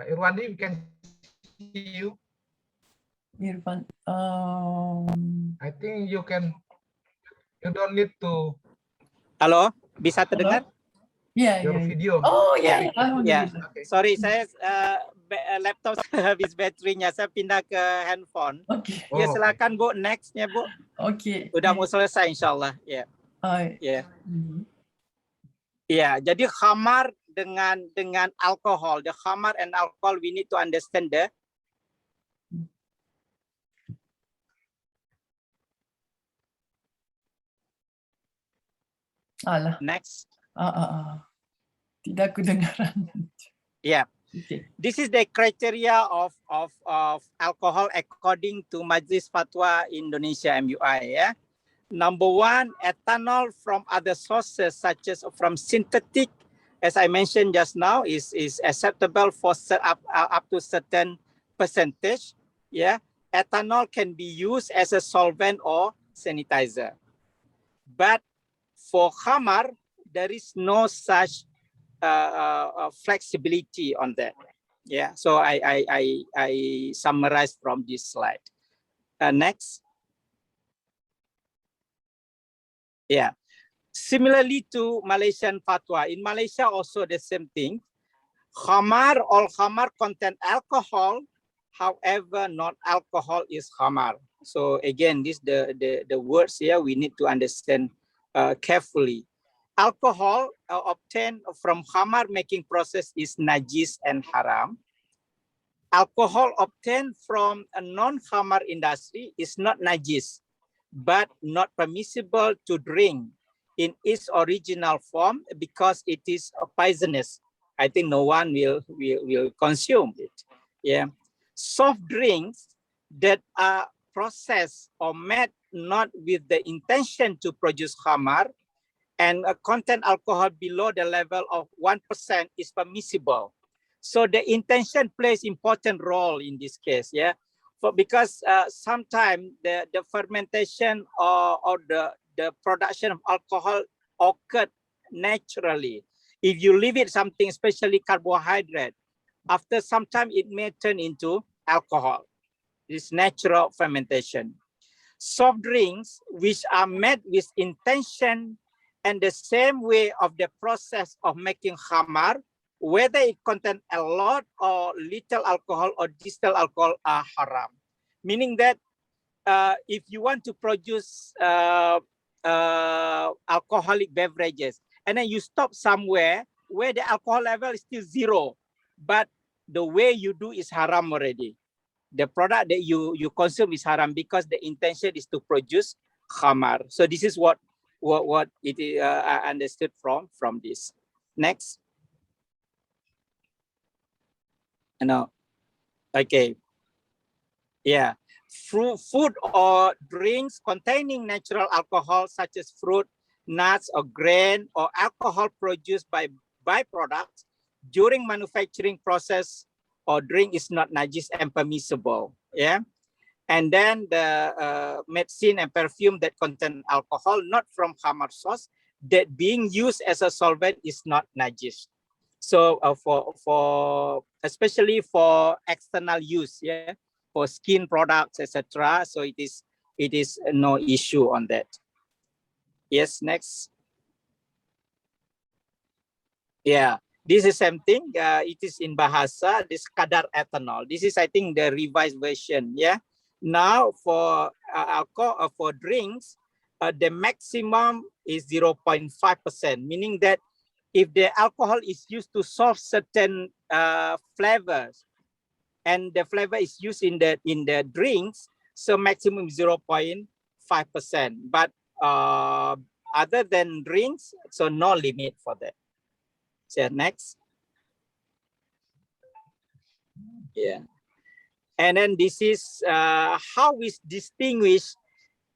Pak Irwandi, we can see you. Irfan, I think you don't need to Halo, bisa terdengar? ya, your ya. video. Oh ya, Ya. alhamdulillah. Okay. Sorry, saya laptop saya habis baterainya. Saya pindah ke handphone. Oke, Ya, Oh, silakan Bu, nextnya Bu. oke. Udah mau selesai insyaallah. Ya, ya. Ya, jadi khamar dengan alkohol, the khamar and alcohol, we need to understand the Alah, next. tidak kedengaran. Yeah. Okay. This is the criteria of alcohol according to Majlis Fatwa Indonesia MUI. Yeah. Number one, ethanol from other sources such as from synthetic, as I mentioned just now, is acceptable for up to certain percentage. Yeah. Ethanol can be used as a solvent or sanitizer. But for khamar, there is no such flexibility on that. Yeah, so I summarize from this slide. Next. Yeah, similarly to Malaysian fatwa, in Malaysia also the same thing. Khamar, all khamar contain alcohol, however, not alcohol is khamar. So again, this the words here we need to understand carefully. Alcohol obtained from khamar making process is najis and haram. Alcohol obtained from a non-khamar industry is not najis, but not permissible to drink in its original form because it is poisonous. I think no one will consume it. Yeah, soft drinks that are processed or made not with the intention to produce khamar and content alcohol below the level of 1% is permissible. So the intention plays important role in this case, yeah. Because sometimes the fermentation or the production of alcohol occurred naturally. If you leave it something, especially carbohydrate, after some time it may turn into alcohol. This natural fermentation. Soft drinks which are made with intention and the same way of the process of making khamar, whether it contains a lot or little alcohol or distilled alcohol are haram. Meaning that if you want to produce alcoholic beverages and then you stop somewhere where the alcohol level is still 0, but the way you do is haram already. The product that you consume is haram because the intention is to produce khamar. So this is what it I understood from this. Next. No. Okay. Yeah. Food or drinks containing natural alcohol such as fruit, nuts, or grain, or alcohol produced by byproducts during manufacturing process or drink is not najis and permissible. Yeah. And then the medicine and perfume that contain alcohol, not from khamar source, that being used as a solvent is not najis. So for especially for external use, yeah, for skin products, etc. So it is it is no issue on that. Yes, next. Yeah, this is something. It is in Bahasa. This kadar ethanol. This is, I think, the revised version. Yeah. Now for alcohol for drinks, the maximum is 0.5%, meaning that if the alcohol is used to solve certain flavors, and the flavor is used in the drinks, so maximum 0.5%. But other than drinks, so no limit for that. So next. Yeah. And then this is how we distinguish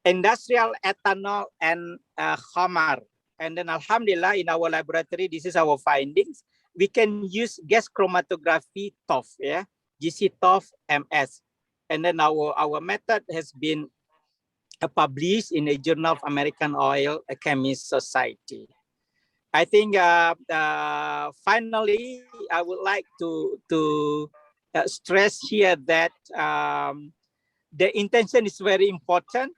industrial ethanol and khamar. And then alhamdulillah, in our laboratory, this is our findings. We can use gas chromatography TOF, yeah, GC TOF MS. And then our method has been published in a Journal of American Oil Chemist Society. I think finally, I would like to stress here that the intention is very important.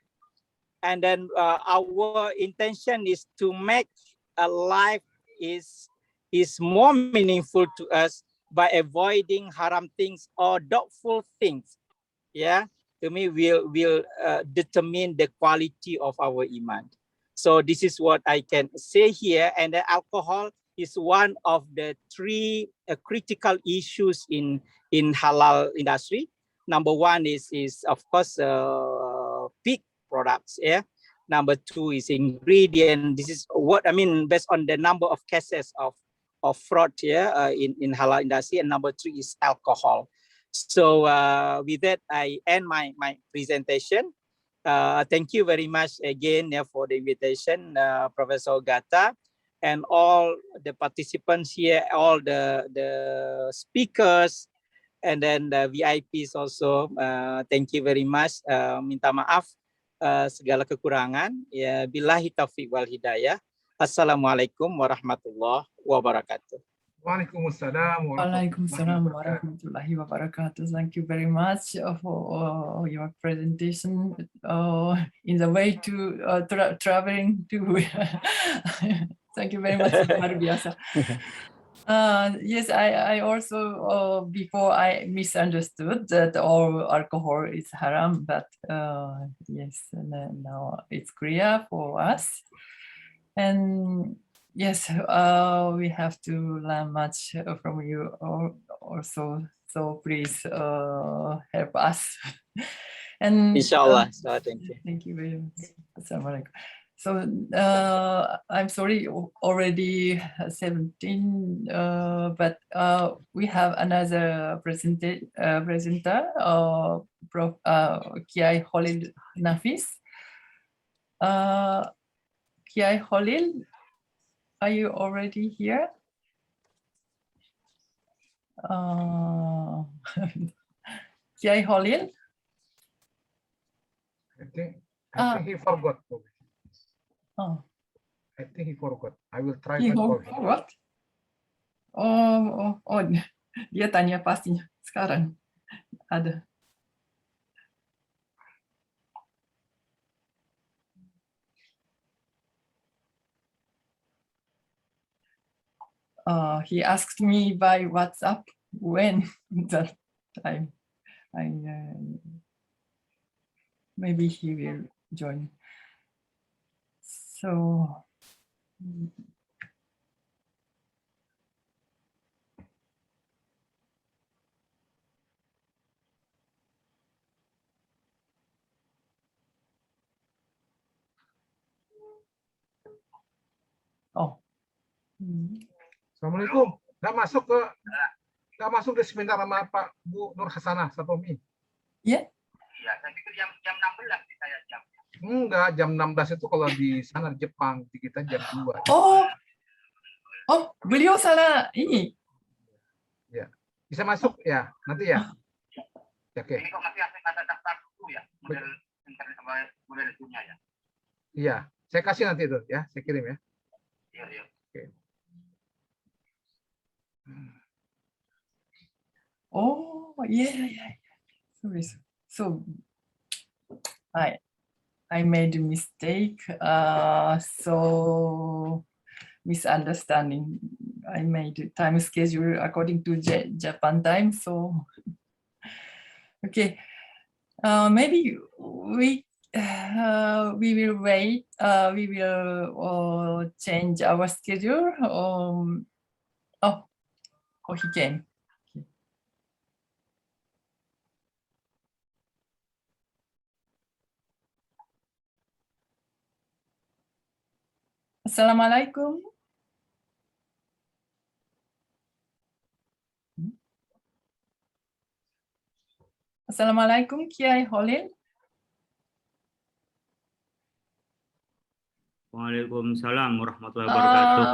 And then our intention is to make a life is more meaningful to us by avoiding haram things or doubtful things. Yeah, to me will determine the quality of our iman. So this is what I can say here. And the alcohol is one of the three critical issues in halal industry. Number one is of course pig products. Yeah. Number two is ingredient. This is what I mean based on the number of cases of fraud here in halal industry. And number three is alcohol. So with that, I end my presentation. Thank you very much again for the invitation, Professor Gata, and all the participants here, all the speakers, and then the VIPs also. Thank you very much. Minta maaf segala kekurangan. Ya, billahi taufiq wal hidayah. Assalamualaikum warahmatullahi wabarakatuh. Waalaikumsalam Waalaikumsalam warahmatullahi wabarakatuh. Thank you very much for your presentation in the way to traveling to. Thank you very much, luar biasa. Yes, I also before I misunderstood that all alcohol is haram, but yes, now it's clear for us. And yes, we have to learn much from you also. So please help us. And Inshallah. So thank you. Thank you very much. Assalamualaikum. So I'm sorry, already 17, but we have another presenter, Prof. Kiai Khalil Nafis. Kiai Khalil, are you already here? Kiai Khalil? I think he forgot. Oh, I think he forgot. I will try he to call him. forgot? Oh, dia tanya pastinya sekarang ada. He asked me by WhatsApp when that time. Maybe he will join. So Assalamualaikum. Nggak masuk di seminar sama Pak Bu Nur Hasanah Satomi. ya. Iya, saya pikir jam 16 di saya jam. Enggak, jam 16 itu kalau di sana di Jepang, di kita jam 2. Oh, beliau salah ini. Ya. Bisa masuk ya, nanti ya. Oke. Ini kok masih ada daftar dulu ya, model internet sama model itunya ya. Iya, saya kasih nanti itu ya, saya kirim ya. Iya. Oke. Oh, yeah. Sorry. So, hi. I made a mistake. So misunderstanding. I made time schedule according to Japan time. So okay, maybe we will wait. We will change our schedule. Oh, he came. Assalamualaikum. Assalamualaikum, Kiai Holil. Waalaikumsalam warahmatullahi wabarakatuh.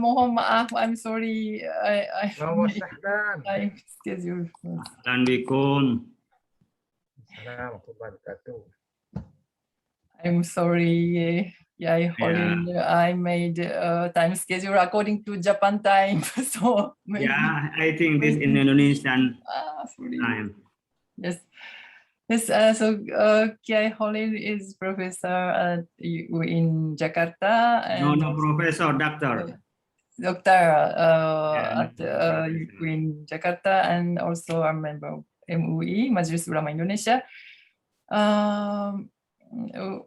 Mohon maaf, I'm sorry. I schedule. Assalamualaikum. I'm sorry, Kiai Holil. I made time schedule according to Japan time. So maybe, Yeah, I think this in Indonesian sorry. time. Yes. Yes, so Kiai Holil is professor in Jakarta. And No, professor, doctor. Doctor Yeah, at in Jakarta, and also a member of MUI, Majelis Ulama Indonesia.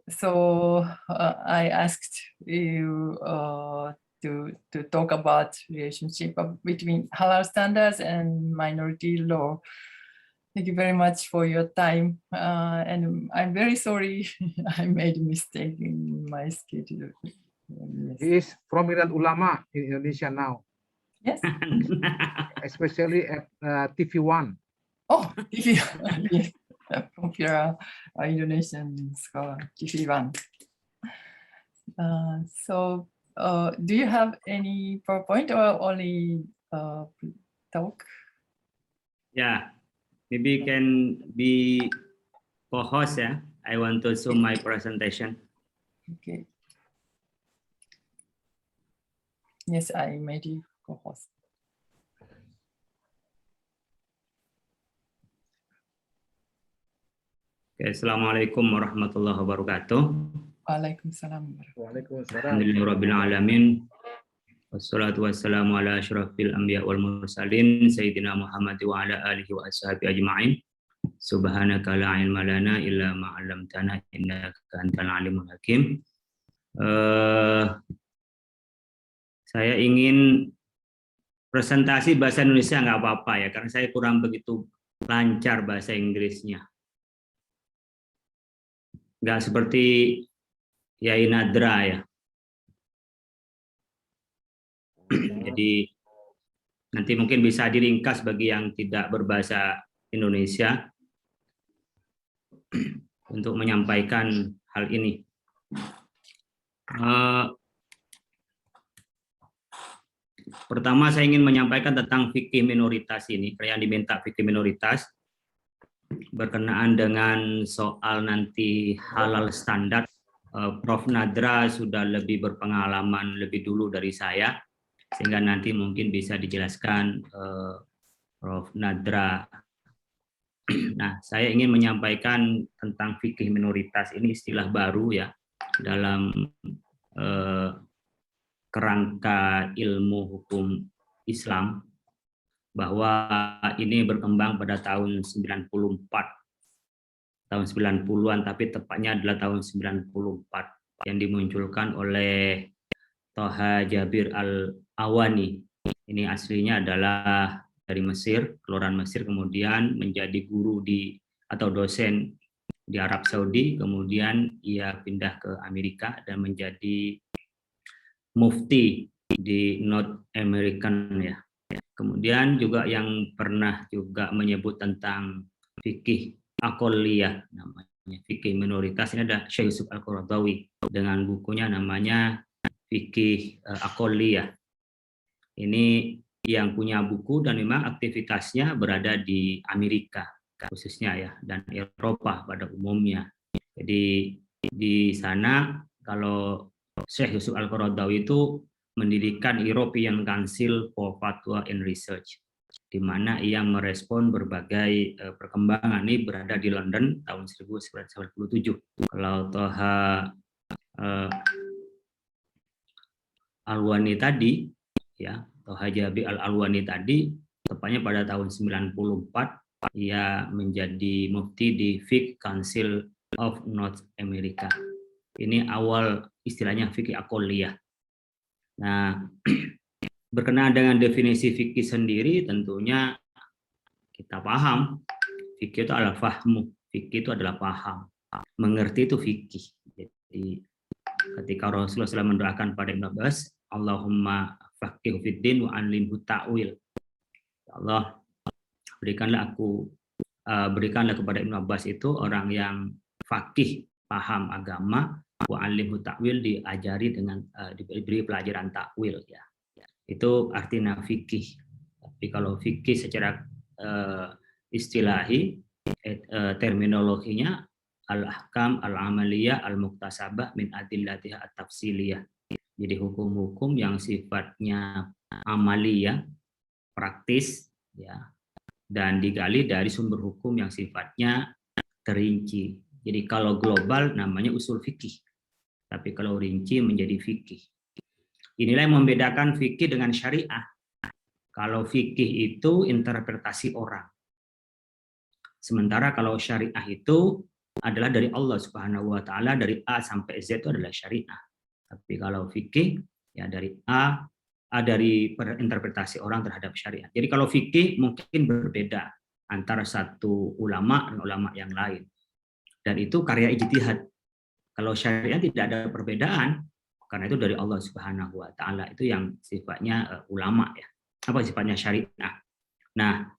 So I asked you to talk about relationship between halal standards and minority law. Thank you very much for your time. And I'm very sorry I made a mistake in my schedule. Yes. He is prominent ulama in Indonesia now, Yes. especially at TV1. Oh, TV. Yes. Popular Indonesian scholar, TV1. So, do you have any PowerPoint or only talk? Yeah, maybe can be co-host. Yeah, I want to show my presentation. Okay. Yes, I made you co-host. Okay, Assalamualaikum warahmatullahi wabarakatuh. Waalaikumsalam. Alhamdulillahirabbil alamin. Wassalatu wassalamu ala asyrafil anbiya wal mursalin sayyidina Muhammad wa ala alihi wa ashabihi ajma'in. Subhanaka la ilma lana illa ma 'allamtana innaka antal alimul hakim. Saya ingin presentasi bahasa Indonesia nggak apa-apa ya, karena saya kurang begitu lancar bahasa Inggrisnya. Nggak seperti Yai Nadra ya. Jadi nanti mungkin bisa diringkas bagi yang tidak berbahasa Indonesia untuk menyampaikan hal ini. Pertama saya ingin menyampaikan tentang fikih minoritas ini, yang diminta fikih minoritas berkenaan dengan soal nanti halal standar. Prof. Nadra sudah lebih berpengalaman lebih dulu dari saya, sehingga nanti mungkin bisa dijelaskan Prof. Nadra. Nah, saya ingin menyampaikan tentang fikih minoritas, ini istilah baru ya dalam kerangka ilmu hukum Islam, bahwa ini berkembang pada tahun 94, tahun 90-an, tapi tepatnya adalah tahun 94 yang dimunculkan oleh Toha Jabir Al-Awani. Ini aslinya adalah dari Mesir, keluaran Mesir, kemudian menjadi guru atau dosen di Arab Saudi, kemudian ia pindah ke Amerika dan menjadi mufti di North American ya. Kemudian juga yang pernah juga menyebut tentang fikih akoliyah, namanya fikih minoritas, ini ada Syekh Yusuf Al-Qaradawi dengan bukunya namanya fikih akoliyah. Ini yang punya buku dan memang aktivitasnya berada di Amerika khususnya ya, dan Eropa pada umumnya. Jadi di sana kalau Syekh Yusuf Al-Qaradawi itu mendirikan European Council for Fatwa and Research. di mana ia merespon berbagai perkembangan. Ini berada di London tahun 1997. Kalau Toha Alwani tadi, ya, Toha Jabir Al-Alwani tadi, tepatnya pada tahun 94, ia menjadi mufti di Fiqh Council of North America. Ini awal istilahnya fikih akoliyah. Nah, berkenaan dengan definisi fikih sendiri, tentunya kita paham, fikih itu adalah fahmu, fikih itu adalah paham, mengerti itu fikih. Jadi ketika Rasulullah SAW mendoakan pada Ibnu Abbas, Allahumma faqihhu fiddin wa 'allimhu ta'wil. Ya Allah, berikanlah kepada Ibnu Abbas itu orang yang faqih, paham agama, wa 'allimhu ta'wil, diajari dengan diberi pelajaran takwil, ya. Itu artinya fikih. Tapi kalau fikih secara istilahi, terminologinya al-ahkam al-amaliyah al-muktasabah min adillatiha at-tafsiliyah. Jadi hukum-hukum yang sifatnya amaliyah, praktis, ya, dan digali dari sumber hukum yang sifatnya terinci. Jadi kalau global namanya usul fikih, tapi kalau rinci menjadi fikih. Inilah yang membedakan fikih dengan syariah. Kalau fikih itu interpretasi orang. Sementara kalau syariah itu adalah dari Allah Subhanahu wa taala, dari A sampai Z itu adalah syariah. Tapi kalau fikih ya dari dari interpretasi orang terhadap syariat. Jadi kalau fikih mungkin berbeda antara satu ulama dan ulama yang lain. Dan itu karya ijtihad. Kalau syariat tidak ada perbedaan, karena itu dari Allah Subhanahu wa taala, itu yang sifatnya ulama, ya. Apa sifatnya syariah. Nah,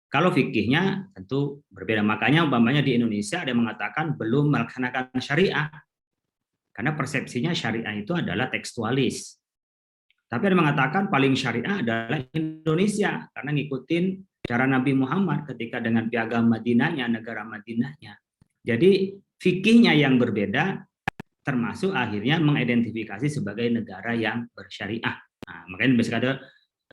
kalau fikihnya tentu berbeda. Makanya umpamanya di Indonesia ada yang mengatakan belum melaksanakan syariah. Karena persepsinya syariah itu adalah tekstualis. Tapi ada yang mengatakan paling syariah adalah Indonesia. Karena ngikutin cara Nabi Muhammad ketika dengan piagam Madinahnya, negara Madinahnya. Jadi fikihnya yang berbeda, termasuk akhirnya mengidentifikasi sebagai negara yang bersyariah. Nah, makanya bisa kata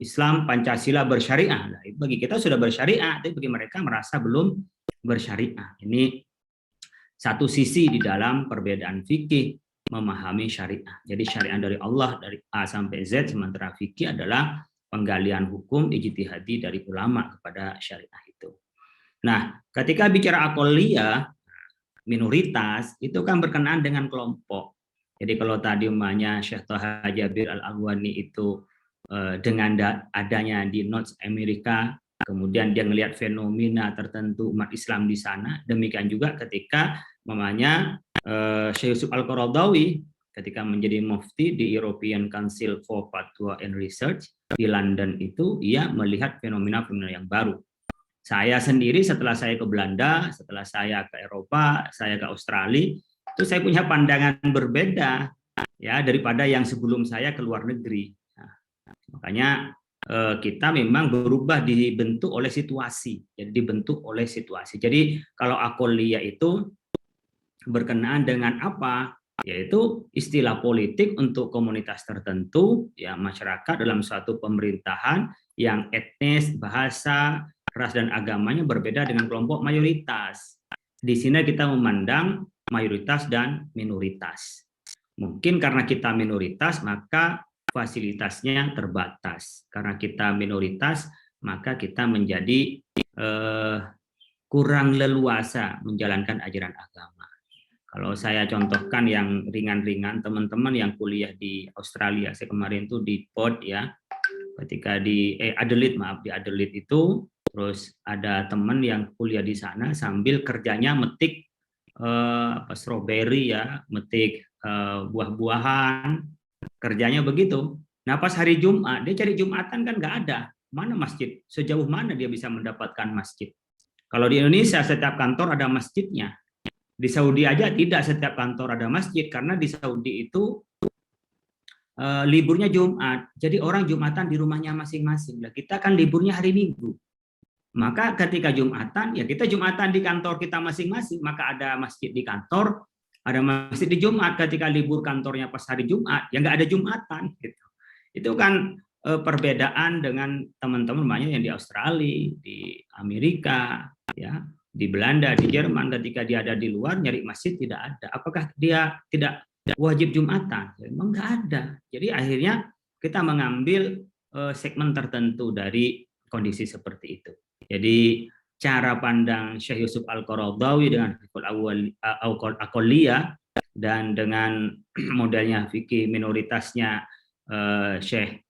Islam Pancasila bersyariah. Nah, bagi kita sudah bersyariah, tapi bagi mereka merasa belum bersyariah. Ini satu sisi di dalam perbedaan fikih memahami syariah. Jadi syariah dari Allah dari A sampai Z, sementara fikih adalah penggalian hukum ijtihadi dari ulama kepada syariah itu. Nah, ketika bicara aqliyah, minoritas itu kan berkenaan dengan kelompok. Jadi kalau tadi umpamanya Syekh Toha Jabir Al-Alwani itu dengan adanya di North America, kemudian dia melihat fenomena tertentu umat Islam di sana, demikian juga ketika umpamanya Syekh Yusuf Al-Qaradawi ketika menjadi mufti di European Council for Fatwa and Research di London itu, ia melihat fenomena-fenomena yang baru. Saya sendiri setelah saya ke Belanda, setelah saya ke Eropa, saya ke Australia, itu saya punya pandangan berbeda ya daripada yang sebelum saya ke luar negeri. Nah, makanya kita memang berubah, dibentuk oleh situasi. Jadi dibentuk oleh situasi. Jadi kalau aqliyah itu berkenaan dengan apa? Yaitu istilah politik untuk komunitas tertentu, ya masyarakat dalam suatu pemerintahan yang etnis, bahasa, ras dan agamanya berbeda dengan kelompok mayoritas. Di sini kita memandang mayoritas dan minoritas. Mungkin karena kita minoritas, maka fasilitasnya terbatas. Karena kita minoritas, maka kita menjadi kurang leluasa menjalankan ajaran agama. Kalau saya contohkan yang ringan-ringan, teman-teman yang kuliah di Australia, saya kemarin tuh di Perth ya, ketika di Adelaide itu, terus ada teman yang kuliah di sana sambil kerjanya metik strawberry ya, metik buah-buahan, kerjanya begitu. Nah pas hari Jumat, dia cari Jumatan kan nggak ada, mana masjid, sejauh mana dia bisa mendapatkan masjid. Kalau di Indonesia setiap kantor ada masjidnya. Di Saudi aja tidak setiap kantor ada masjid, karena di Saudi itu liburnya Jumat. Jadi orang Jumatan di rumahnya masing-masing. Nah, kita kan liburnya hari Minggu. Maka ketika Jumatan, ya kita Jumatan di kantor kita masing-masing. Maka ada masjid di kantor, ada masjid di Jumat. Ketika libur kantornya pas hari Jumat, ya nggak ada Jumatan. Gitu. Itu kan perbedaan dengan teman-teman banyak yang di Australia, di Amerika, ya, di Belanda, di Jerman. Ketika dia ada di luar nyari masjid tidak ada. Apakah dia tidak wajib Jumatan? Memang nggak ada. Jadi akhirnya kita mengambil segmen tertentu dari kondisi seperti itu. Jadi cara pandang Syekh Yusuf Al-Qaradawi dengan fikih Aqliyah dan dengan modelnya fikih minoritasnya Syekh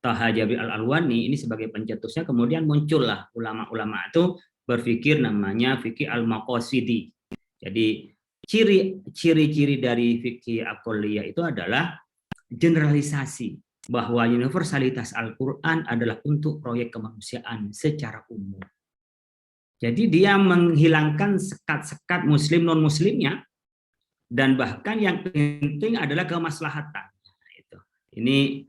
Taha Jabir Al-Alwani ini sebagai pencetusnya, kemudian muncullah ulama-ulama itu berpikir namanya fikih al-maqasidi. Jadi ciri-ciri dari fikih Aqliyah itu adalah generalisasi bahwa universalitas Al-Quran adalah untuk proyek kemanusiaan secara umum. Jadi dia menghilangkan sekat-sekat muslim non-muslimnya, dan bahkan yang penting adalah kemaslahatan. Ini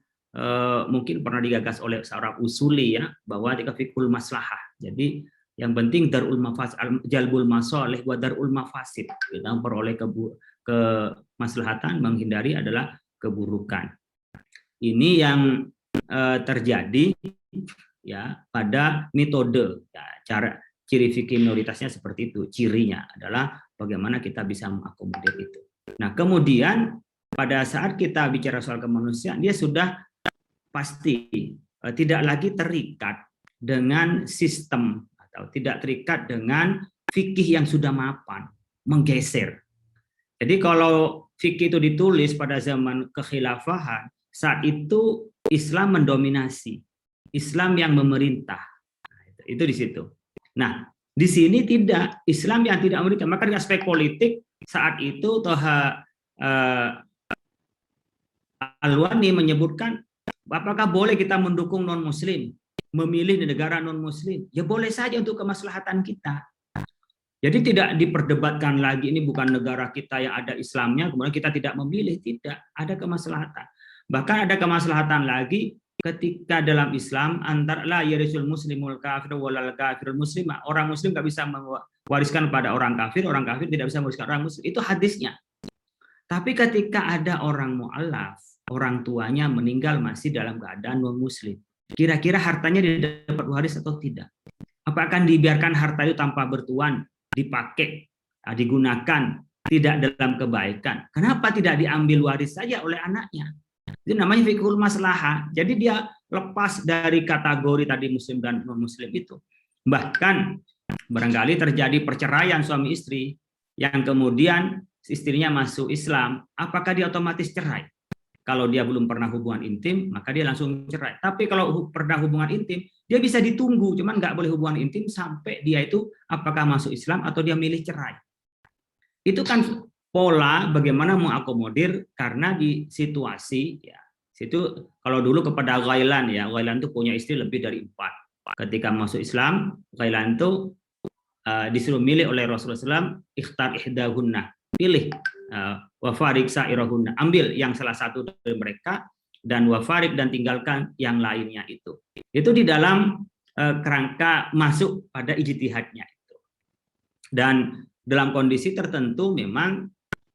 mungkin pernah digagas oleh seorang usuli, ya, bahwa ketika fikul maslahah. Jadi yang penting darul mafasid, jalbul masalih wa darul mafasid. Kita memperoleh kemaslahatan, menghindari adalah keburukan. Ini yang terjadi, ya, pada metode, ya, cara ciri fikih minoritasnya seperti itu. Cirinya adalah bagaimana kita bisa mengakomodir itu. Nah, kemudian pada saat kita bicara soal kemanusiaan, dia sudah pasti tidak lagi terikat dengan sistem atau tidak terikat dengan fikih yang sudah mapan, menggeser. Jadi kalau fikih itu ditulis pada zaman kekhilafahan, saat itu Islam mendominasi, Islam yang memerintah. Itu di situ. Nah, di sini tidak, Islam yang tidak memerintah. Maka di aspek politik saat itu Toha Alwani menyebutkan, apakah boleh kita mendukung non-muslim, memilih di negara non-muslim? Ya boleh saja untuk kemaslahatan kita. Jadi tidak diperdebatkan lagi, ini bukan negara kita yang ada Islamnya, kemudian kita tidak memilih, tidak, ada kemaslahatan. Bahkan ada kemaslahatan lagi ketika dalam Islam antara la yarisul muslimul kafir walal kafirul muslim, orang muslim nggak bisa mewariskan pada orang kafir tidak bisa mewariskan orang muslim. Itu hadisnya. Tapi ketika ada orang mu'alaf, orang tuanya meninggal masih dalam keadaan non muslim, kira-kira hartanya didapat waris atau tidak? Apa akan dibiarkan harta itu tanpa bertuan, dipakai, digunakan, tidak dalam kebaikan? Kenapa tidak diambil waris saja oleh anaknya? Itu namanya fikul maslahah. Jadi dia lepas dari kategori tadi muslim dan non muslim itu. Bahkan barangkali terjadi perceraian suami istri yang kemudian istrinya masuk Islam, apakah dia otomatis cerai? Kalau dia belum pernah hubungan intim, maka dia langsung cerai. Tapi kalau pernah hubungan intim, dia bisa ditunggu, cuman nggak boleh hubungan intim sampai dia itu apakah masuk Islam atau dia milih cerai. Itu kan pola bagaimana mengakomodir, karena di situasi, ya, situ kalau dulu kepada Ghailan, ya, Ghailan itu punya istri lebih dari 4. Ketika masuk Islam, Ghailan itu disuruh milih oleh Rasulullah SAW, ikhtar ihdahunna, pilih, wafarik sa'irahunna, ambil yang salah satu dari mereka, dan wafarik, dan tinggalkan yang lainnya itu. Itu di dalam kerangka masuk pada ijtihadnya itu. Dan dalam kondisi tertentu memang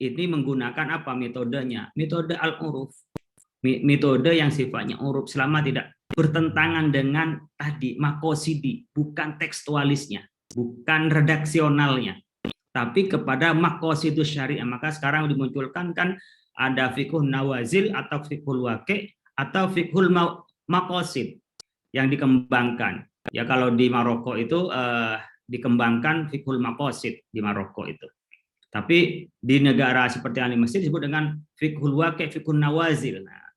ini menggunakan apa metodenya? Metode al-uruf. Metode yang sifatnya uruf, selama tidak bertentangan dengan tadi maqasidi, bukan tekstualisnya, bukan redaksionalnya, tapi kepada maqasidus syariah. Maka sekarang dimunculkan kan ada fiqhul nawazil atau fiqhul waqi' atau fiqhul maqasid yang dikembangkan. Ya kalau di Maroko itu dikembangkan fiqhul maqasid di Maroko itu. Tapi di negara seperti Mesir disebut dengan fiqhul waqi', fiqhul nawazil. Nah,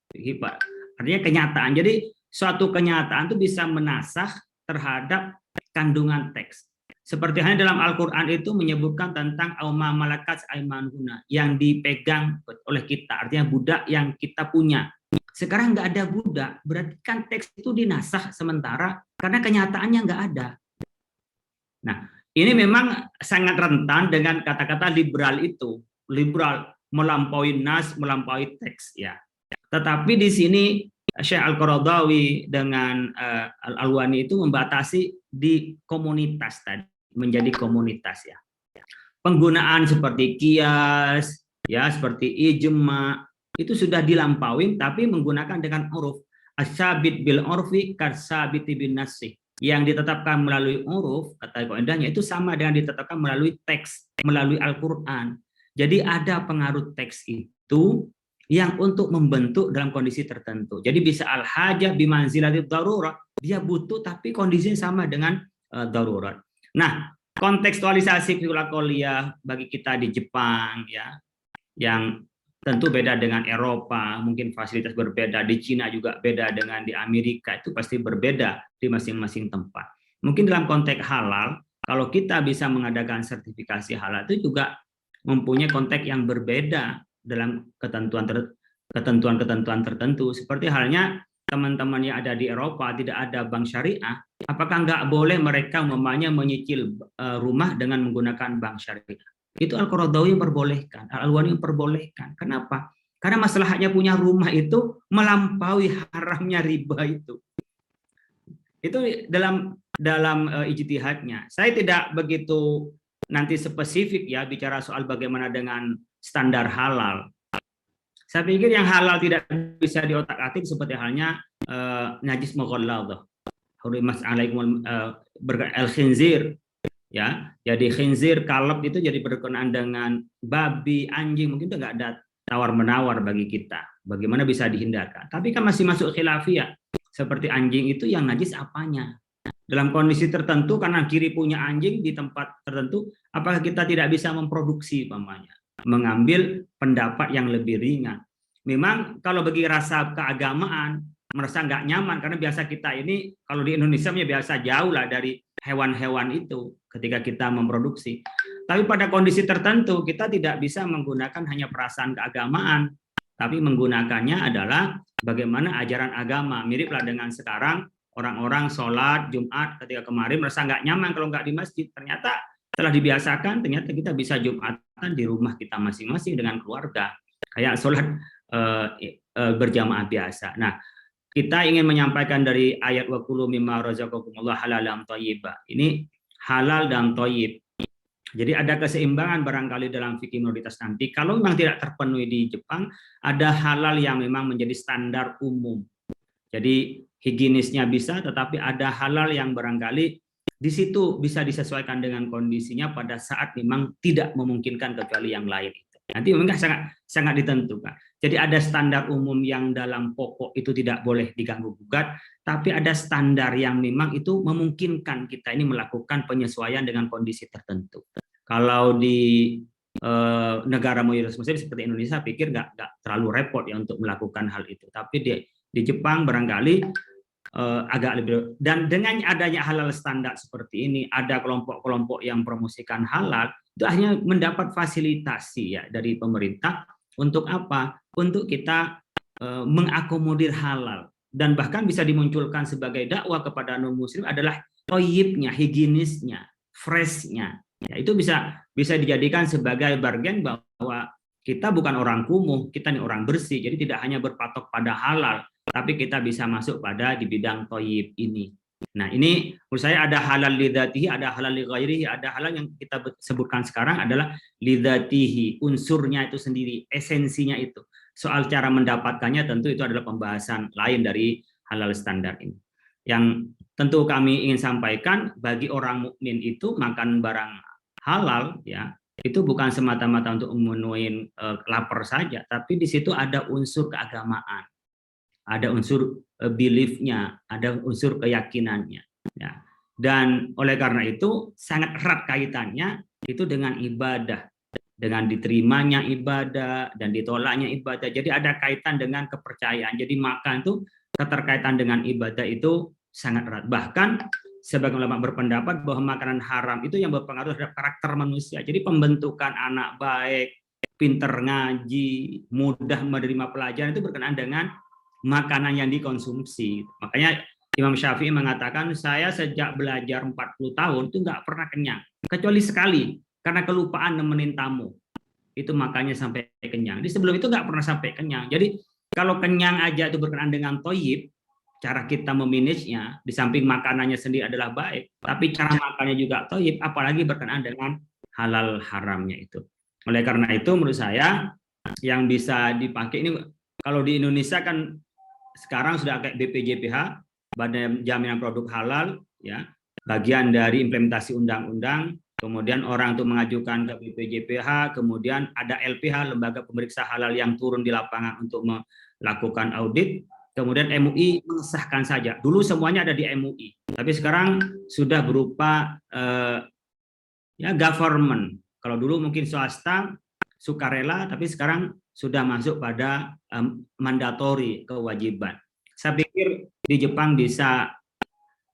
artinya kenyataan. Jadi suatu kenyataan itu bisa menasakh terhadap kandungan teks. Seperti halnya dalam Al-Quran itu menyebutkan tentang auma malakat aimanuhunna, yang dipegang oleh kita, artinya budak yang kita punya. Sekarang nggak ada budak, berarti kan teks itu dinasakh sementara karena kenyataannya nggak ada. Nah, ini memang sangat rentan dengan kata-kata liberal itu, liberal melampaui nas, melampaui teks, ya. Tetapi di sini Syekh Al-Qaradawi dengan Al-Alwani itu membatasi di komunitas tadi, menjadi komunitas, ya. Penggunaan seperti qiyas, ya, seperti ijma itu sudah dilampaui, tapi menggunakan dengan uruf. Asyabit bil urfi kasabiti bin nasih. Yang ditetapkan melalui uruf, kata kaidahnya itu sama dengan ditetapkan melalui teks, melalui Al-Qur'an. Jadi ada pengaruh teks itu yang untuk membentuk dalam kondisi tertentu. Jadi bisa al-hajah bimanzilati darurat, dia butuh tapi kondisinya sama dengan darurat. Nah, kontekstualisasi fiqhul bagi kita di Jepang ya, yang tentu beda dengan Eropa, mungkin fasilitas berbeda, di Cina juga beda dengan di Amerika, itu pasti berbeda di masing-masing tempat. Mungkin dalam konteks halal, kalau kita bisa mengadakan sertifikasi halal itu juga mempunyai konteks yang berbeda dalam ketentuan-ketentuan tertentu. Seperti halnya teman-teman yang ada di Eropa tidak ada bank syariah, apakah nggak boleh mereka umpamanya menyicil rumah dengan menggunakan bank syariah? Itu Al-Qaradawi memperbolehkan, Al-Alwani memperbolehkan. Kenapa? Karena masalahnya punya rumah itu melampaui haramnya riba itu. Itu dalam ijtihadnya. Saya tidak begitu nanti spesifik ya bicara soal bagaimana dengan standar halal. Saya pikir yang halal tidak bisa diotak-atik seperti halnya najis mughalladhah. Hurimat alaikum al-khinzir. Ya, jadi khinzir, kalb itu jadi berkenaan dengan babi, anjing, mungkin itu nggak ada tawar-menawar bagi kita. Bagaimana bisa dihindarkan? Tapi kan masih masuk khilafiyah. Seperti anjing itu yang najis apanya? Dalam kondisi tertentu karena kiri punya anjing di tempat tertentu, apakah kita tidak bisa memproduksi umpamanya? Mengambil pendapat yang lebih ringan. Memang kalau bagi rasa keagamaan, merasa nggak nyaman karena biasa kita ini kalau di Indonesia biasa jauh lah dari hewan-hewan itu ketika kita memproduksi. Tapi pada kondisi tertentu kita tidak bisa menggunakan hanya perasaan keagamaan, tapi menggunakannya adalah bagaimana ajaran agama. Miriplah dengan sekarang orang-orang sholat Jumat ketika kemarin merasa nggak nyaman kalau nggak di masjid. Ternyata setelah dibiasakan, ternyata kita bisa Jumatan di rumah kita masing-masing dengan keluarga. Kayak sholat berjamaah biasa. Nah, kita ingin menyampaikan dari ayat wa kulu mimma razaqakumullah halalan thayyiba. Ini halal dan thayyib. Jadi ada keseimbangan barangkali dalam fikih minoritas nanti. Kalau memang tidak terpenuhi di Jepang, ada halal yang memang menjadi standar umum. Jadi higienisnya bisa, tetapi ada halal yang barangkali di situ bisa disesuaikan dengan kondisinya pada saat memang tidak memungkinkan kecuali yang lain. Nanti memang sangat ditentukan. Jadi ada standar umum yang dalam pokok itu tidak boleh diganggu-gugat, tapi ada standar yang memang itu memungkinkan kita ini melakukan penyesuaian dengan kondisi tertentu. Kalau di negara mayoritas muslim seperti Indonesia, pikir nggak terlalu repot ya untuk melakukan hal itu. Tapi di Jepang barangkali agak lebih. Dan dengan adanya halal standar seperti ini, ada kelompok-kelompok yang promosikan halal, itu hanya mendapat fasilitasi ya dari pemerintah untuk apa? Untuk kita mengakomodir halal dan bahkan bisa dimunculkan sebagai dakwah kepada non-muslim adalah toyibnya, higienisnya, freshnya. Ya, itu bisa dijadikan sebagai bagian bahwa kita bukan orang kumuh, kita ini orang bersih. Jadi tidak hanya berpatok pada halal, tapi kita bisa masuk pada di bidang toyib ini. Nah, ini menurut saya ada halal lidzatihi, ada halal li ghairihi, ada halal yang kita sebutkan sekarang adalah lidzatihi, unsurnya itu sendiri, esensinya itu. Soal cara mendapatkannya tentu itu adalah pembahasan lain dari halal standar ini. Yang tentu kami ingin sampaikan bagi orang mukmin itu makan barang halal ya, itu bukan semata-mata untuk memenuhi lapar saja, tapi di situ ada unsur keagamaan. Ada unsur belief-nya, ada unsur keyakinannya. Ya. Dan oleh karena itu sangat erat kaitannya itu dengan ibadah, dengan diterimanya ibadah dan ditolaknya ibadah. Jadi ada kaitan dengan kepercayaan. Jadi makan itu keterkaitan dengan ibadah itu sangat erat. Bahkan sebagian ulama berpendapat bahwa makanan haram itu yang berpengaruh terhadap karakter manusia. Jadi pembentukan anak baik, pinter ngaji, mudah menerima pelajaran itu berkenaan dengan makanan yang dikonsumsi. Makanya Imam Syafi'i mengatakan, saya sejak belajar 40 tahun itu nggak pernah kenyang. Kecuali sekali, karena kelupaan nemenin tamu. Itu makanya sampai kenyang. Di sebelum itu nggak pernah sampai kenyang. Jadi kalau kenyang aja itu berkenaan dengan toyib, cara kita memanagenya, di samping makanannya sendiri adalah baik, tapi cara makannya juga toyib, apalagi berkenaan dengan halal haramnya itu. Oleh karena itu menurut saya, yang bisa dipakai ini, kalau di Indonesia kan sekarang sudah kayak BPJPH, Badan Jaminan Produk Halal, ya, bagian dari implementasi undang-undang. Kemudian orang untuk mengajukan ke BPJPH, kemudian ada LPH, Lembaga Pemeriksa Halal yang turun di lapangan untuk melakukan audit. Kemudian MUI mengesahkan saja. Dulu semuanya ada di MUI, tapi sekarang sudah berupa ya government. Kalau dulu mungkin swasta, sukarela, tapi sekarang sudah masuk pada mandatori, kewajiban. Saya pikir di Jepang bisa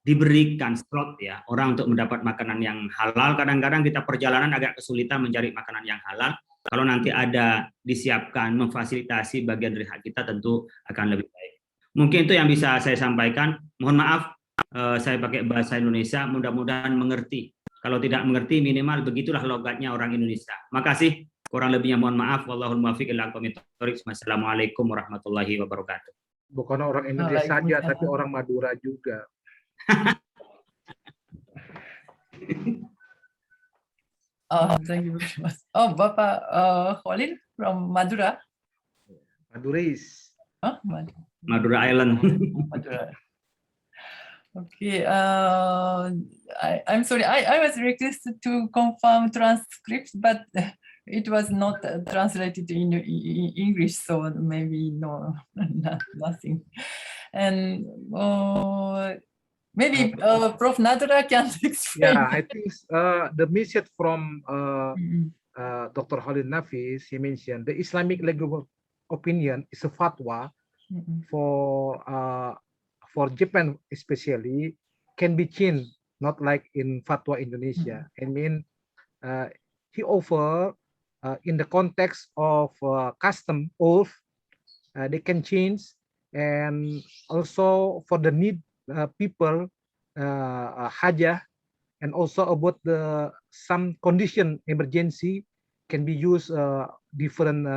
diberikan slot ya orang untuk mendapat makanan yang halal. Kadang-kadang kita perjalanan agak kesulitan mencari makanan yang halal. Kalau nanti ada disiapkan memfasilitasi bagian dari hak kita, tentu akan lebih baik. Mungkin itu yang bisa saya sampaikan. Mohon maaf saya pakai bahasa Indonesia, mudah-mudahan mengerti. Kalau tidak mengerti, minimal begitulah logatnya orang Indonesia. Makasih. Kurang lebihnya mohon maaf. Wallahul muwaffiq ila aqwamit thoriq. Wassalamualaikum warahmatullahi wabarakatuh. Bukan orang Indonesia saja, tapi orang Madura juga. Thank you very much. Oh, Bapak Khalil from Madura. Maduris. Huh? Madura Island. Madura. Okay. I'm sorry. I was requested to confirm transcripts, but it was not translated in English, so maybe nothing. And maybe Prof. Nadra can explain. Yeah, I think the message from Dr. Khalil Nafis, he mentioned the Islamic legal opinion is a fatwa for Japan especially, can be changed, not like in fatwa Indonesia. I mean, he offer in the context of custom oath, they can change, and also for the need people hajah, and also about the some condition emergency can be used, different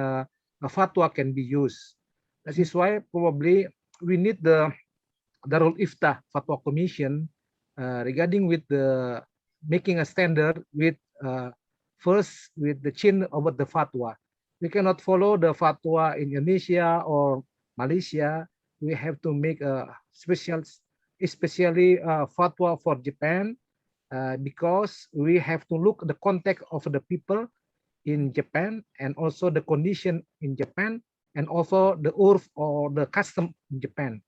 fatwa can be used. That is why probably we need the Darul Iftah Fatwa Commission regarding with the making a standard with first with the chain about the fatwa. We cannot follow the fatwa in Indonesia or Malaysia. We have to make a especially fatwa for Japan, because we have to look the context of the people in Japan, and also the condition in Japan, and also the urf or the custom in Japan.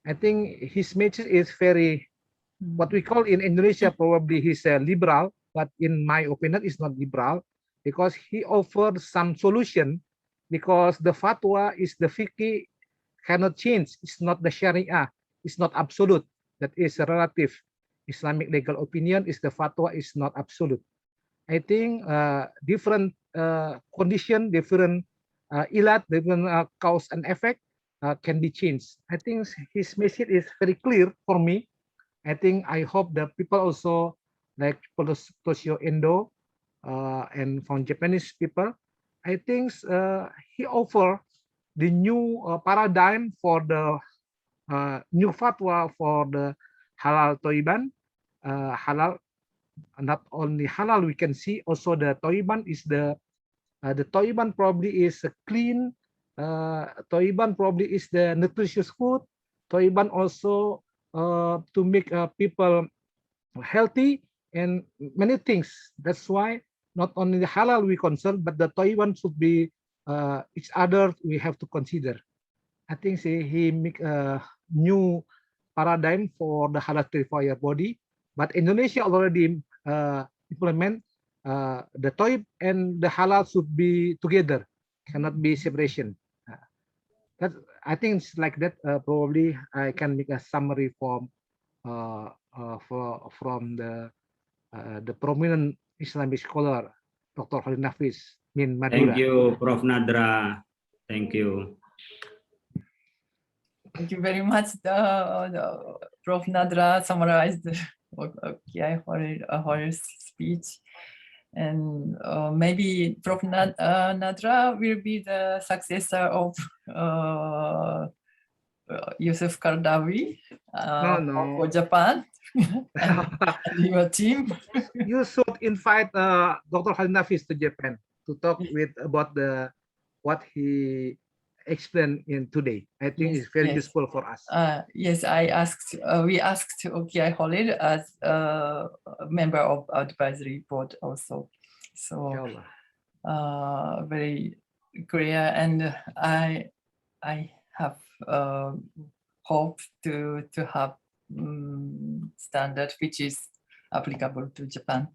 I think his message is very, what we call in Indonesia, probably he's a liberal, but in my opinion, it's not liberal, because he offered some solution, because the fatwa is the fiqh cannot change. It's not the Sharia. It's not absolute. That is a relative. Islamic legal opinion is the fatwa is not absolute. I think different condition, different ilat, different cause and effect can be changed. I think his message is very clear for me. I hope the people also like Toshio Endo and from Japanese people. I think he offer the new paradigm for the new fatwa for the halal toiban. Halal, not only halal we can see, also the toiban is the toiban probably is a clean. Toiban probably is the nutritious food. Toiban also to make people healthy and many things. That's why not only the halal we concern, but the toiban should be each other we have to consider. I think he make a new paradigm for the halal purifier body, but Indonesia already implement the toib and the halal should be together, cannot be separation. That I think it's like that. Probably I can make a summary from the prominent Islamic scholar, Dr. Khalil Nafis in Madura. Thank you, Prof. Nadra. Thank you. Thank you very much. Prof. Nadra summarized her speech. And maybe Prof. Nadra will be the successor of Yusuf Kardawi for Japan and your team. You should invite Dr. Khalil Nafis to Japan to talk with about what he explained in today. I think Yes, it's very yes. useful for us. Yes, we asked OKI Khalid as a member of advisory board also. So Inshallah. very clear, and I have hope to have standard which is applicable to Japan.